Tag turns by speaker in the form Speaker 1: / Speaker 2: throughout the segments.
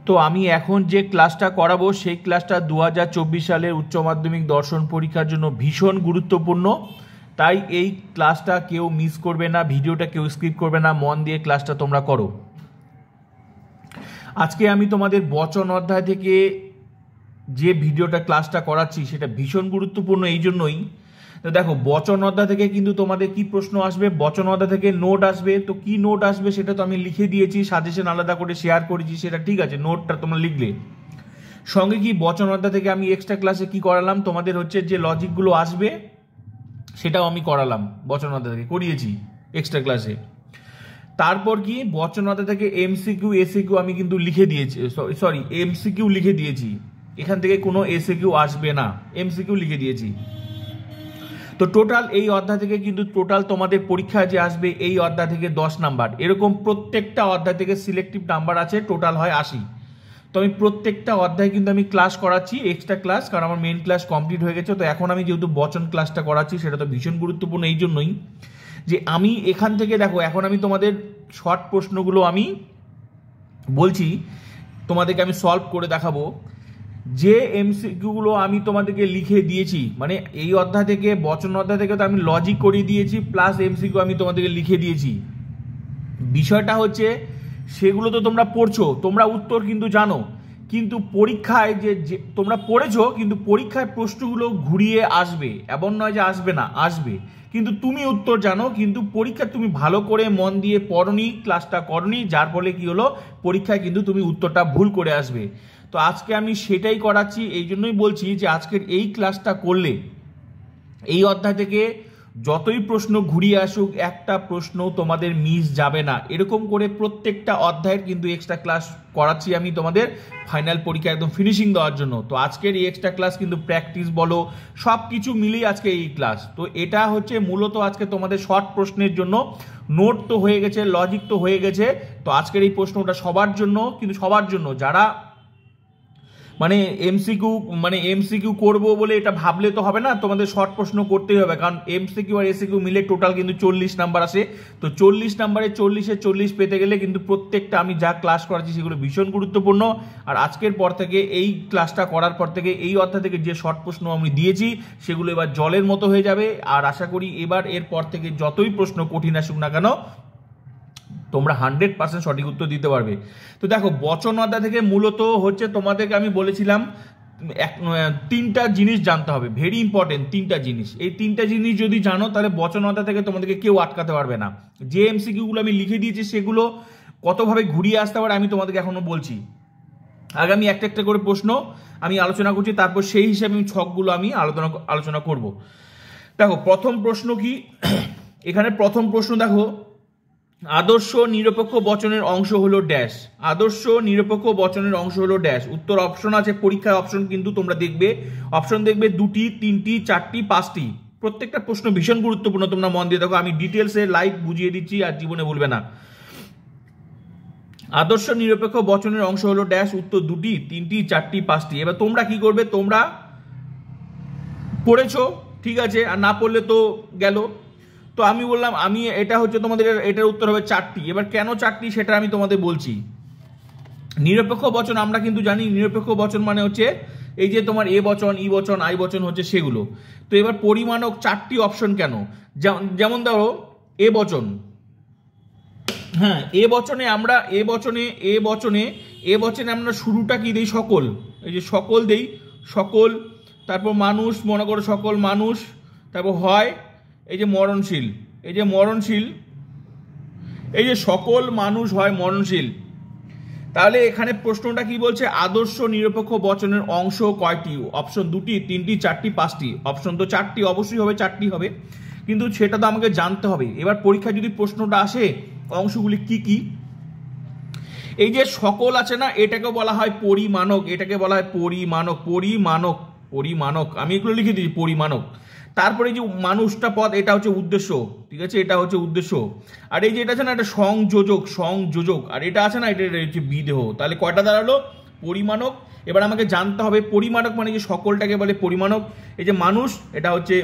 Speaker 1: তো আমি এখন যে ক্লাসটা করাবো সেই ক্লাসটা 2024 সালের উচ্চ মাধ্যমিক দর্শন পরীক্ষার জন্য ভীষণ গুরুত্বপূর্ণ। তাই এই ক্লাসটা কেউ মিস করবে না, ভিডিওটা কেউ স্কিপ করবে না, মন দিয়ে ক্লাসটা তোমরা করো। আজকে আমি তোমাদের বচন অধ্যায় থেকে যে ভিডিওটা ক্লাসটা করাচ্ছি সেটা ভীষণ গুরুত্বপূর্ণ এই জন্যই। তো দেখো, বচন অধ্যায় থেকে কিন্তু তোমাদের কি প্রশ্ন আসবে, বচন অধ্যায় থেকে নোট আসবে। তো কি নোট আসবে সেটা তো আমি লিখে দিয়েছি, সাজেশন আলাদা করে শেয়ার করেছি, সেটা ঠিক আছে, নোটটা তোমরা লিখলে। সঙ্গে কি বচন অধ্যায় থেকে আমি এক্সট্রা ক্লাসে কি করালাম, তোমাদের হচ্ছে যে লজিকগুলো আসবে সেটাও আমি করালাম, বচন অধ্যায় থেকে করিয়েছি এক্সট্রা ক্লাসে। তারপর কি বচন অধ্যায় থেকে এমসিকিউ এসিকিউ আমি কিন্তু লিখে দিয়েছি, সরি এমসিকিউ লিখে দিয়েছি, এখান থেকে কোনো এসিকিউ আসবে না, এমসিকিউ লিখে দিয়েছি। তো টোটাল এই অধ্যায় থেকে কিন্তু টোটাল তোমাদের পরীক্ষায় যে আসবে এই অধ্যায় থেকে 10 নাম্বার, এরকম প্রত্যেকটা অধ্যায় থেকে সিলেক্টিভ নাম্বার আছে, টোটাল হয় 80। তো আমি প্রত্যেকটা অধ্যায় কিন্তু আমি ক্লাস করাচ্ছি এক্সট্রা ক্লাস, কারণ আমার মেন ক্লাস কমপ্লিট হয়ে গেছে। তো এখন আমি যেহেতু বচন ক্লাসটা করাচ্ছি সেটা তো ভীষণ গুরুত্বপূর্ণ এই জন্যই যে আমি এখান থেকে দেখো, এখন আমি তোমাদের শর্ট প্রশ্নগুলো আমি বলছি, তোমাদেরকে আমি সলভ করে দেখাবো। যে এমসিকিউগুলো আমি তোমাদেরকে লিখে দিয়েছি, মানে এই অধ্যায় থেকে বচন অধ্যায় থেকে তো আমি লজিক করিয়ে দিয়েছি, প্লাস এমসিকিউ আমি তোমাদেরকে লিখে দিয়েছি। বিষয়টা হচ্ছে সেগুলো তো তোমরা পড়ছো, তোমরা উত্তর কিন্তু জানো, কিন্তু পরীক্ষায় যে তোমরা পড়েছো, কিন্তু পরীক্ষায় প্রশ্নগুলো ঘুরিয়ে আসবে, এমন নয় যে আসবে না, আসবে, কিন্তু তুমি উত্তর জানো, কিন্তু পরীক্ষা তুমি ভালো করে মন দিয়ে পড়নি, ক্লাসটা করনি, যার ফলে কি হলো, পরীক্ষায় কিন্তু তুমি উত্তরটা ভুল করে আসবে। তো আজকে আমি সেটাই করাচ্ছি, এই জন্যই বলছি যে আজকের এই ক্লাসটা করলে এই অধ্যায় থেকে যতই প্রশ্ন ঘুরিয়ে আসুক একটা প্রশ্ন তোমাদের মিস যাবে না। এরকম করে প্রত্যেকটা অধ্যায়ের কিন্তু এক্সট্রা ক্লাস করাচ্ছি আমি তোমাদের ফাইনাল পরীক্ষা একদম ফিনিশিং দেওয়ার জন্য। তো আজকের এই এক্সট্রা ক্লাস কিন্তু প্র্যাকটিস বলো সব কিছু মিলিয়ে আজকে এই ক্লাস। তো এটা হচ্ছে মূলত আজকে তোমাদের শর্ট প্রশ্নের জন্য, নোট তো হয়ে গেছে, লজিক তো হয়ে গেছে। তো আজকের এই প্রশ্নটা সবার জন্য, কিন্তু সবার জন্য যারা এমসিকিউ করবো বলে এটা ভাবলে তো হবে না, তোমাদের শর্ট প্রশ্ন করতেই হবে, কারণ এমসিকিউ আর এসিকিউ মিলে টোটাল কিন্তু 40 নাম্বার আসে। তো 40 নাম্বারে 40-এ 40 পেতে গেলে কিন্তু প্রত্যেকটা আমি যা ক্লাস করাচ্ছি সেগুলো ভীষণ গুরুত্বপূর্ণ। আর আজকের পর থেকে এই ক্লাসটা করার পর থেকে এই অধ্যায় থেকে যে শর্ট প্রশ্ন আমি দিয়েছি সেগুলো এবার জলের মতো হয়ে যাবে। আর আশা করি এবার এরপর থেকে যতই প্রশ্ন কঠিন আসুক না কেন তোমরা 100% সঠিক উত্তর দিতে পারবে। তো দেখো, বচন অধ্যায় থেকে মূলত হচ্ছে তোমাদেরকে আমি বলেছিলাম তিনটা জিনিস জানতে হবে, ভেরি ইম্পর্টেন্ট তিনটা জিনিস। এই তিনটা জিনিস যদি জানো তাহলে বচন অধ্যায় থেকে তোমাদেরকে কেউ আটকাতে পারবে না। যে এমসিকিউগুলো আমি লিখে দিয়েছি সেগুলো কতভাবে ঘুরিয়ে আসতে পারে আমি তোমাদেরকে এখনো বলছি। আগামী একটা একটা করে প্রশ্ন আমি আলোচনা করছি, তারপর সেই হিসাবে আমি ছকগুলো আমি আলোচনা করব। দেখো প্রথম প্রশ্ন কি, এখানে প্রথম প্রশ্ন দেখো, আদর্শ নিরপেক্ষ বচনের অংশ হলো ড্যাশ। আদর্শ নিরপেক্ষ বচনের অংশ হলো ড্যাশ। উত্তর অপশন আছে পরীক্ষায়, অপশন কিন্তু তোমরা দেখবে, অপশন দেখবে 2টি 3টি 4টি 5টি। প্রত্যেকটা প্রশ্ন ভীষণ গুরুত্বপূর্ণ, তোমরা মন দিয়ে দেখো, আমি ডিটেলসে লাইভ বুঝিয়ে দিচ্ছি আর জীবনে বলবে না। আদর্শ নিরপেক্ষ বচনের অংশ হলো ড্যাশ, উত্তর 2টি 3টি 4টি 5টি। এবার তোমরা কি করবে, তোমরা পড়েছো ঠিক আছে, আর না পড়লে তো গেল। তো আমি বললাম আমি এটা হচ্ছে তোমাদের, এটার উত্তর হবে 4টি। এবার কেন 4টি সেটা আমি তোমাদের বলছি। নিরপেক্ষ বচন আমরা কিন্তু জানি, নিরপেক্ষ বচন মানে হচ্ছে এই যে তোমার এ বচন, ই বচন, আই বচন হচ্ছে সেগুলো। তো এবার পরিমাণক 4টি অপশন কেন, যেমন ধরো এ বচন, হ্যাঁ এ বচনে আমরা আমরা শুরুটা কি দেই, সকল, এই যে সকল দেই, সকল, তারপর মানুষ, মনে করো সকল মানুষ, তারপর হয় এই যে মরণশীল, এই যে মরণশীল, এই যে সকল মানুষ হয় মরণশীল। তাহলে এখানে প্রশ্নটা কি বলছে, আদর্শ নিরপেক্ষ বচনের অংশ কয়টি, অপশন 2টি 3টি 4টি 5টি। অপশন তো 4টি অবশ্যই হবে, 4টি হবে, কিন্তু সেটা তো আমাকে জানতে হবে। এবার পরীক্ষায় যদি প্রশ্নটা আসে অংশগুলি কি কি, এই যে সকল আছে না, এটাকে বলা হয় পরিমাণক, এটাকে বলা হয় পরিমাণক, পরিমাণক, পরিমাণক, আমি এগুলো লিখে দিই পরিমাণক। তারপরে যে মানুষটা পদ, এটা হচ্ছে উদ্দেশ্য, ঠিক আছে, এটা হচ্ছে উদ্দেশ্য। আর এই যে এটা আছে না, এটা সংযোজক, সংযোজক, আর এটা আছে না, এটা হচ্ছে বিদেহ। তাহলে কয়টা দাঁড়ালো, পরিমাণক। এবার আমাকে জানতে হবে পরিমাণক মানে যে সকলটাকে বলে পরিমাণক, এই যে মানুষ এটা হচ্ছে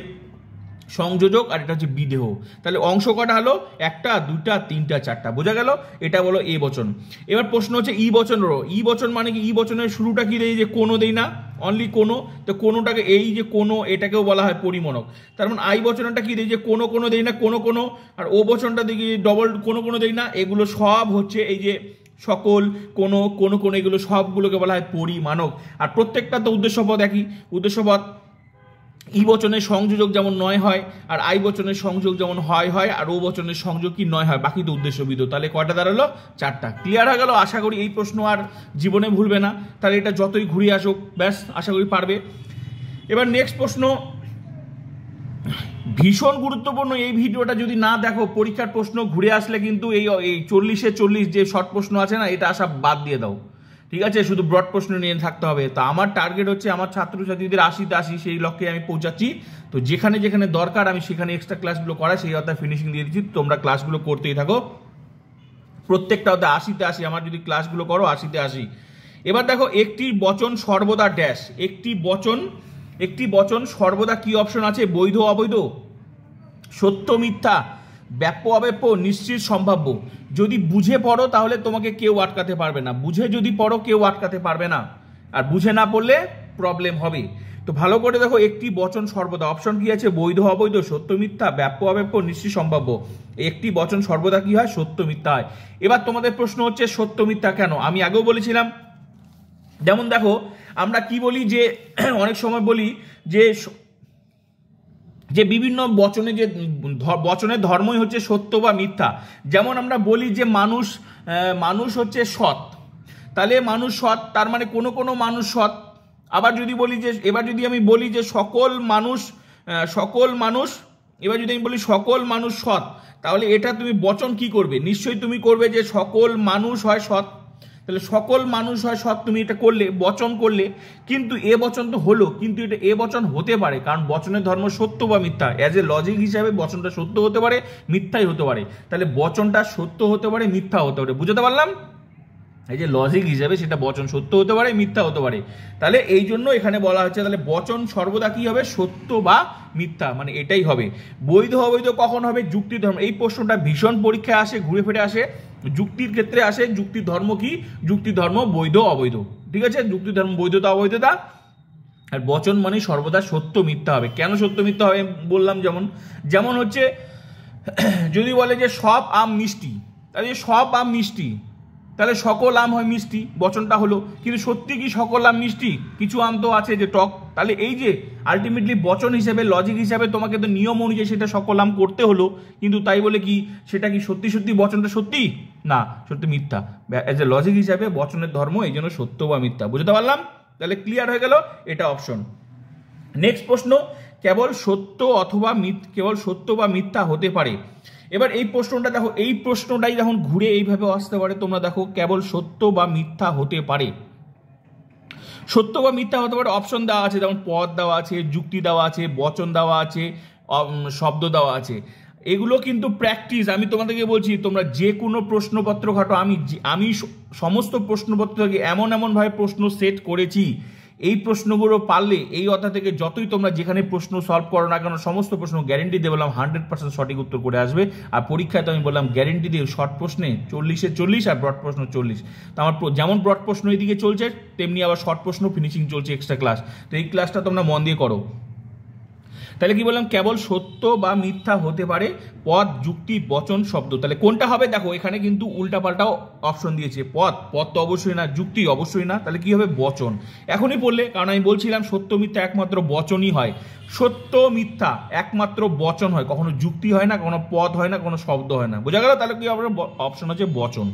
Speaker 1: সংযোজক, আর এটা হচ্ছে বিদেহ। তাহলে অংশ কটা হলো? একটা, দুটা, তিনটা, চারটা। বোঝা গেল? এটা বলো এ বচন। এবার প্রশ্ন হচ্ছে ই বচন। ই বচন মানে কি? ই বচনের শুরুটা কি দেয়? যে কোনো দেই না, অনলি কোনো। তো কোনোটাকে, এই যে কোনো, এটাকেও বলা হয় পরিমণক। তার মানে আই বচনটা কি দেয়? যে কোনো কোনো দেই না, কোনো কোনো। আর ও বচনটা দেখি ডবল কোনো কোনো দেই না। এগুলো সব হচ্ছে এই যে সকল, কোনো কোনো কোনো, এগুলো সবগুলোকে বলা হয় পরিমাণক। আর প্রত্যেকটা তো উদ্দেশ্যপদ একই। উদ্দেশ্যপদ ই বচনের সংযোজক যেমন নয় হয়, আর আই বচনের সংযোগ যেমন হয় হয়, আর ও বচনের সংযোগ কি নয় হয়, বাকি তো উদ্দেশ্যবিদ। তাহলে কয়টা দাঁড়ালো? চারটা। ক্লিয়ার হয়ে গেল? আশা করি এই প্রশ্ন আর জীবনে ভুলবে না। তাহলে এটা যতই ঘুরিয়ে আসুক, ব্যাস আশা করি পারবে। এবার নেক্সট প্রশ্ন, ভীষণ গুরুত্বপূর্ণ। এই ভিডিওটা যদি না দেখো, পরীক্ষার প্রশ্ন ঘুরে আসলে কিন্তু এই 40-এ 40 যে শর্ট প্রশ্ন আছে না, এটা আসা বাদ দিয়ে দাও, ঠিক আছে? শুধু ব্রড প্রশ্ন নিয়ে থাকতে হবে। তা আমার টার্গেট হচ্ছে আমার ছাত্রছাত্রীদের 80-তে 80, সেই লক্ষ্যে আমি পৌঁছাচ্ছি। তো যেখানে যেখানে দরকার আমি সেখানে এক্সট্রা ক্লাসগুলো করা, সেই অর্থাৎ ফিনিশিং দিয়ে দিচ্ছি। তোমরা ক্লাসগুলো করতেই থাকো, প্রত্যেকটা হতে 80-তে 80। আমার যদি ক্লাসগুলো করো 80-তে 80। এবার দেখো, একটি বচন সর্বদা ড্যাশ। একটি বচন সর্বদা কি অপশন আছে? বৈধ, অবৈধ, সত্য, মিথ্যা, ব্যাপ্য, অব্যাপ্য, নিশ্চিত, সম্ভাব্য। যদি বুঝে পড়ো তাহলে তোমাকে কেউ আটকাতে পারবে না। বুঝে যদি পড়ো কেউ আটকাতে পারবে না, আর বুঝে না পড়লে প্রবলেম হবে। তো ভালো করে দেখো, একটি বচন সর্বদা অপশন কি আছে? বৈধ, অবৈধ, সত্য, মিথ্যা, ব্যাপ্য, অব্যাপ্য, নিশ্চিত, সম্ভাব্য। একটি বচন সর্বদা কি হয়? সত্য, মিথ্যা হয়। এবার তোমাদের প্রশ্ন হচ্ছে সত্য মিথ্যা কেন? আমি আগেও বলেছিলাম, যেমন দেখো আমরা কি বলি, যে অনেক সময় বলি যে বিভিন্ন বচনে, যে বচনের ধর্মই হচ্ছে সত্য বা মিথ্যা। যেমন আমরা বলি যে মানুষ হচ্ছে সৎ, তাহলে মানুষ সৎ, তার মানে কোনো কোনো মানুষ সৎ। আবার যদি বলি যে, এবার যদি আমি বলি যে সকল মানুষ, এবার যদি আমি বলি সকল মানুষ সৎ, তাহলে এটা তুমি বচন কি করবে? নিশ্চয়ই তুমি করবে যে সকল মানুষ হয় সৎ। তাহলে সকল মানুষ হয় সৎ, তুমি এটা করলে, বচন করলে। কিন্তু এ বচন তো হলো, কিন্তু এটা এ বচন হতে পারে, কারণ বচনের ধর্ম সত্য বা মিথ্যা। অ্যাজ এ লজিক হিসাবে বচনটা সত্য হতে পারে, মিথ্যাই হতে পারে। তাহলে বচনটা সত্য হতে পারে, মিথ্যা হতে পারে। বুঝতে পারলাম? এই যে লজিক হিসাবে সেটা বচন সত্য হতে পারে, মিথ্যা হতে পারে। তাহলে এই জন্য এখানে বলা হচ্ছে, তাহলে বচন সর্বদা কি হবে? সত্য বা মিথ্যা, মানে এটাই হবে। বৈধ, অবৈধ কখন হবে? যুক্তি, ধর্ম। এই প্রশ্নটা ভীষণ পরীক্ষায় আসে, ঘুরে ফিরে আসে, যুক্তির ক্ষেত্রে আসে। যুক্তির ধর্ম কি? যুক্তি ধর্ম বৈধ, অবৈধ, ঠিক আছে? যুক্তি ধর্ম বৈধতা, অবৈধতা। আর বচন মানে সর্বদা সত্য, মিথ্যা হবে। কেন সত্য মিথ্যা হবে বললাম, যেমন হচ্ছে যদি বলে যে সব আম মিষ্টি, তাহলে সব আম মিষ্টি, তাহলে সকল আম হয় মিষ্টি, বচনটা হলো। কিন্তু সত্যি কি সকল আম মিষ্টি? কিছু আম তো আছে যে টক। তাহলে এই যে আলটিমেটলি বচন হিসেবে, লজিক হিসাবে তোমাকে তো নিয়ম অনুযায়ী সেটা সকল আম করতে হলো, কিন্তু তাই বলে কি সেটা কি সত্যি সত্যি বচনটা সত্যি? না, সত্যি মিথ্যা। এজ এ লজিক হিসাবে বচনের ধর্ম এই জন্য সত্য বা মিথ্যা। বুঝতে পারলাম? তাহলে ক্লিয়ার হয়ে গেল, এটা অপশন। নেক্সট প্রশ্ন, কেবল সত্য বা মিথ্যা হতে পারে। এবার এই প্রশ্নটা দেখো, এই প্রশ্নটাই যখন ঘুরে এইভাবে আসতে পারে, তোমরা দেখো কেবল সত্য বা মিথ্যা হতে পারে। সত্য বা মিথ্যা হতে পারে, অপশন দেওয়া আছে, যেমন পদ দেওয়া আছে, যুক্তি দেওয়া আছে, বচন দেওয়া আছে, শব্দ দেওয়া আছে। এগুলো কিন্তু প্র্যাকটিস। আমি তোমাদেরকে বলছি, তোমরা যে কোনো প্রশ্নপত্র ঘাটো, আমি সমস্ত প্রশ্নপত্র থেকে এমনভাবে প্রশ্ন সেট করেছি, এই প্রশ্নগুলো পারলে এই অধ্যায় থেকে যতই তোমরা যেখানে প্রশ্ন সলভ করো না কেন, সমস্ত প্রশ্ন গ্যারেন্টি দিয়ে বললাম 100% সঠিক উত্তর করে আসবে। আর পরীক্ষায় তো আমি বললাম গ্যারেন্টি দিয়ে শর্ট প্রশ্নে 40-এ 40 আর ব্রড প্রশ্ন 40। তো আমার যেমন ব্রড প্রশ্ন এইদিকে চলছে, তেমনি আবার শর্ট প্রশ্ন ফিনিশিং চলছে, এক্সট্রা ক্লাস। তো এই ক্লাসটা তোমরা মন দিয়ে করো। তাহলে কি বললাম? কেবল সত্য বা মিথ্যা হতে পারে পদ, যুক্তি, বচন, শব্দ। তাহলে কোনটা হবে? দেখো এখানে কিন্তু উল্টাপাল্টাও অপশন দিয়েছে। পদ তো অবশ্যই না, যুক্তি অবশ্যই না। তাহলে কি হবে? বচন। এখনই পড়লে, কারণ আমি বলছিলাম সত্য মিথ্যা একমাত্র বচনই হয়। সত্য মিথ্যা একমাত্র বচন হয়, কখনো যুক্তি হয় না, কখনো পদ হয় না, কোনো শব্দ হয় না। বোঝা গেল? তাহলে কি হবে? অপশন হচ্ছে বচন।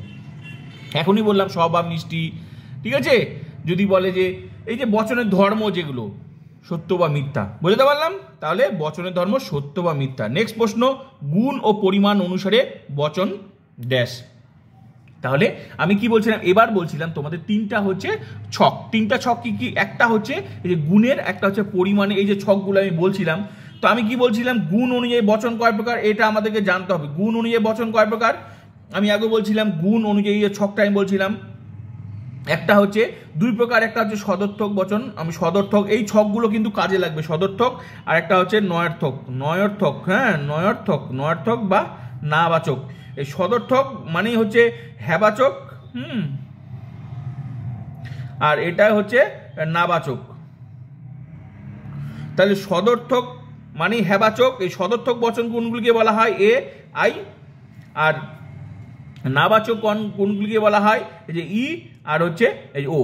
Speaker 1: এখনই বললাম সব আম মিষ্টি, ঠিক আছে? যদি বলে যে এই যে বচনের ধর্ম যেগুলো সত্য বা মিথ্যা, বুঝতে পারলাম? তাহলে বচনের ধর্ম সত্য বা মিথ্যা। নেক্সট প্রশ্ন, গুণ ও পরিমাণ অনুসারে বচন ড্যাশ। তাহলে আমি কি বলছিলাম? এবার বলছিলাম তোমাদের তিনটা হচ্ছে ছক। তিনটা ছক কি কি? একটা হচ্ছে এই যে গুণের, একটা হচ্ছে পরিমাণে, এই যে ছকগুলো আমি বলছিলাম। তো আমি কি বলছিলাম? গুণ অনুযায়ী বচন কয় প্রকার, এটা আমাদেরকে জানতে হবে। গুণ অনুযায়ী বচন কয় প্রকার? আমি আগে বলছিলাম গুণ অনুযায়ী ছকটা আমি বলছিলাম, একটা হচ্ছে দুই প্রকার, একটা হচ্ছে সদর্থক বচন, আমি সদর্থক, এই ছকগুলো কিন্তু কাজে লাগবে, সদর্থক, আর একটা হচ্ছে নয়ার্থক, নয়ার্থক, হ্যাঁ নয়ার্থক, নয়ার্থক বা নাবাচক। এই সদর্থক মানেই হচ্ছে হ্যাবাচক, আর এটা হচ্ছে নাবাচক। তাহলে সদর্থক মানেই হ্যাবাচক, এই সদর্থক বচন কোনগুলিকে বলা হয় এ আই, আর নাবাচক কোনগুলিকে বলা হয় এই যে ই আর হচ্ছে এই ও।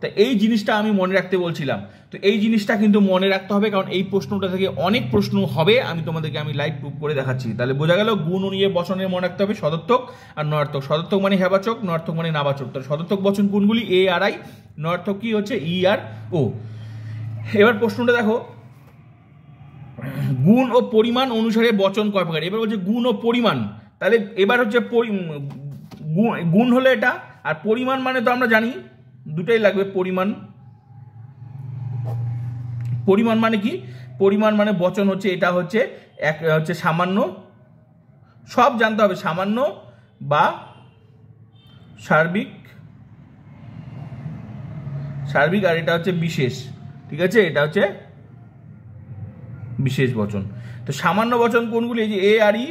Speaker 1: তা এই জিনিসটা আমি মনে রাখতে বলছিলাম, তো এই জিনিসটা কিন্তু মনে রাখতে হবে, কারণ এই প্রশ্নটা থেকে অনেক প্রশ্ন হবে, আমি তোমাদেরকে আমি লাইভ প্রুফ করে দেখাচ্ছি। তাহলে বোঝা গেল গুণ অনুযায়ী বচনের মনে রাখতে হবে সদর্থক আর নয়ার্থক। সদর্থক মানে হ্যাবাচক, নয়ার্থক মানে নাবাচক। তাহলে সদর্থক বচন কোনগুলি এ আর আই, নয়ার্থক কি হচ্ছে ই আর ও। এবার প্রশ্নটা দেখো, গুণ ও পরিমাণ অনুসারে বচন কয় প্রকার। এবার বলছে গুণ ও পরিমাণ, তাহলে এবার হচ্ছে গুণ হলো এটা, আর পরিমাণ মানে তো আমরা জানি দুটাই লাগবে। পরিমাণ, পরিমাণ মানে কি, পরিমাণ মানে বচন হচ্ছে এটা হচ্ছে এক হচ্ছে সামান্য, সব জানতে হবে, সামান্য বা সার্বিক, সার্বিক, আর এটা হচ্ছে বিশেষ, ঠিক আছে, এটা হচ্ছে বিশেষ বচন। তো সামান্য বচন কোনগুলি, এই যে এ আর ই,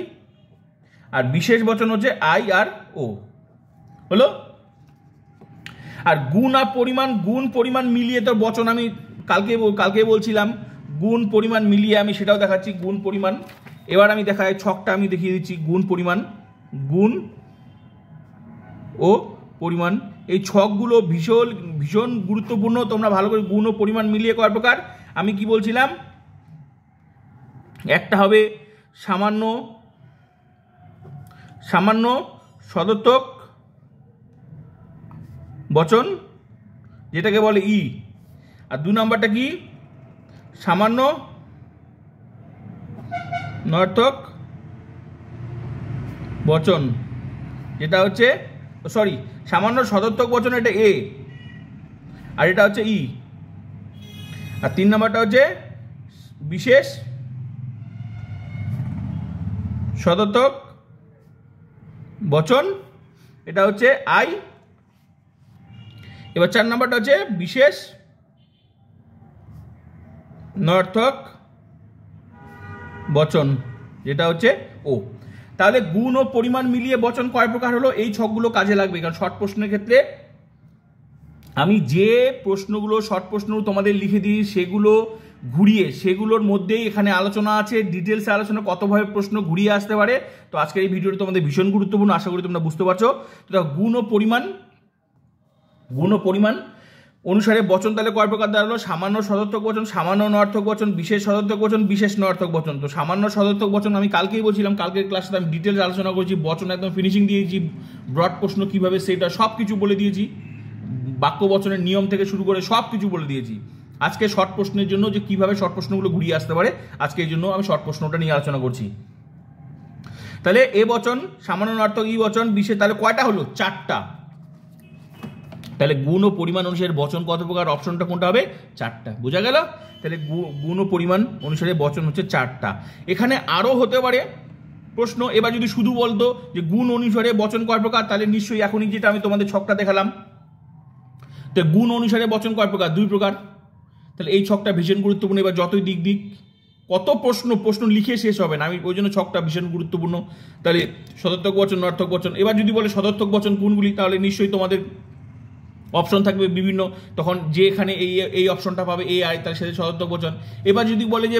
Speaker 1: আর বিশেষ বচন হচ্ছে আই আর ও, হলো। আর গুণ আর পরিমাণ, গুণ পরিমাণ মিলিয়ে তো বচন আমি কালকে বলছিলাম, গুণ পরিমাণ মিলিয়ে আমি সেটাও দেখাচ্ছি, গুণ পরিমাণ। এবার আমি দেখাই ছকটা আমি দেখিয়ে দিচ্ছি, গুণ পরিমাণ, গুণ ও পরিমাণ, এই ছকগুলো ভীষণ ভীষণ গুরুত্বপূর্ণ, তোমরা ভালো করে গুণ ও পরিমাণ মিলিয়ে কয় প্রকার। আমি কি বলছিলাম, একটা হবে সামান্য, সামান্য সদর্থক বচন যেটাকে বলে ই, আর দু নম্বরটা কি সামান্য নয়ার্থক বচন যেটা হচ্ছে সরি সামান্য সদর্থক বচন, এটা এ, আর এটা হচ্ছে ই, আর তিন নম্বরটা হচ্ছে বিশেষ সদর্থক বচন, এটা হচ্ছে আই। এবার চার নম্বরটা হচ্ছে বিশেষ নয়ার্থক বচন যেটা হচ্ছে ও। তাহলে গুণ ও পরিমাণ মিলিয়ে বচন কয় প্রকার হলো, এই ছকগুলো কাজে লাগবে, কারণ শর্ট প্রশ্নের ক্ষেত্রে আমি যে প্রশ্নগুলো শর্ট প্রশ্নগুলো তোমাদের লিখে দিই সেগুলো ঘুরিয়ে, সেগুলোর মধ্যেই এখানে আলোচনা আছে, ডিটেলসে আলোচনা কতভাবে প্রশ্ন ঘুরিয়ে আসতে পারে। তো আজকের এই ভিডিওটা তোমাদের ভীষণ গুরুত্বপূর্ণ, আশা করি তোমরা বুঝতে পারছো। তো গুণ ও পরিমাণ, গুণ ও পরিমাণ অনুসারে বচন তাহলে কয় প্রকার দাঁড়ালো, সামান্য সদর্থক বচন, সামান্য নয়ার্থক বচন, বিশেষ সদর্থক বচন, বিশেষ নয়ার্থক বচন। তো সামান্য সদর্থক বচন আমি কালকেই বলছিলাম, কালকের ক্লাসে আমি ডিটেলস আলোচনা করেছি, বচন একদম ফিনিশিং দিয়েছি, ব্রড প্রশ্ন কিভাবে সেটা সব কিছু বলে দিয়েছি, বাক্য বচনের নিয়ম থেকে শুরু করে সব কিছু বলে দিয়েছি। আজকে শর্ট প্রশ্নের জন্য যে কিভাবে শর্ট প্রশ্নগুলো ঘুরিয়ে আসতে পারে, আজকে এই জন্য আমি শর্ট প্রশ্নটা নিয়ে আলোচনা করছি। তাহলে এ বচন, সামান্য নয়ার্থক, ই বচন, বিশেষ, তাহলে কয়টা হলো, চারটা। তাহলে গুণ ও পরিমাণ অনুসারে বচন কত প্রকার, অপশনটা কোনটা হবে, চারটা, বোঝা গেল। তাহলে গুণ ও পরিমাণ অনুসারে বচন হচ্ছে চারটা। এখানে আরো হতে পারে প্রশ্ন, এবার যদি শুধু বলতো যে গুণ অনুসারে বচন কয় প্রকার, তাহলে নিশ্চয়ই এখনই যেটা আমি তোমাদের ছকটা দেখালাম, তো গুণ অনুসারে বচন কয় প্রকার, দুই প্রকার। তাহলে এই ছকটা ভীষণ গুরুত্বপূর্ণ। এবার যতই দিক কত প্রশ্ন লিখে শেষ হবে না, আমি ওই জন্য ছকটা ভীষণ গুরুত্বপূর্ণ। তাহলে সদর্থক বচন, নয়ার্থক বচন। এবার যদি বলে সদর্থক বচন কোনগুলি, তাহলে নিশ্চয়ই তোমাদের অপশন থাকবে বিভিন্ন, তখন যে এখানে এই অপশনটা পাবে এ আই, তার সাথে সদর্থক বচন। এবার যদি বলে যে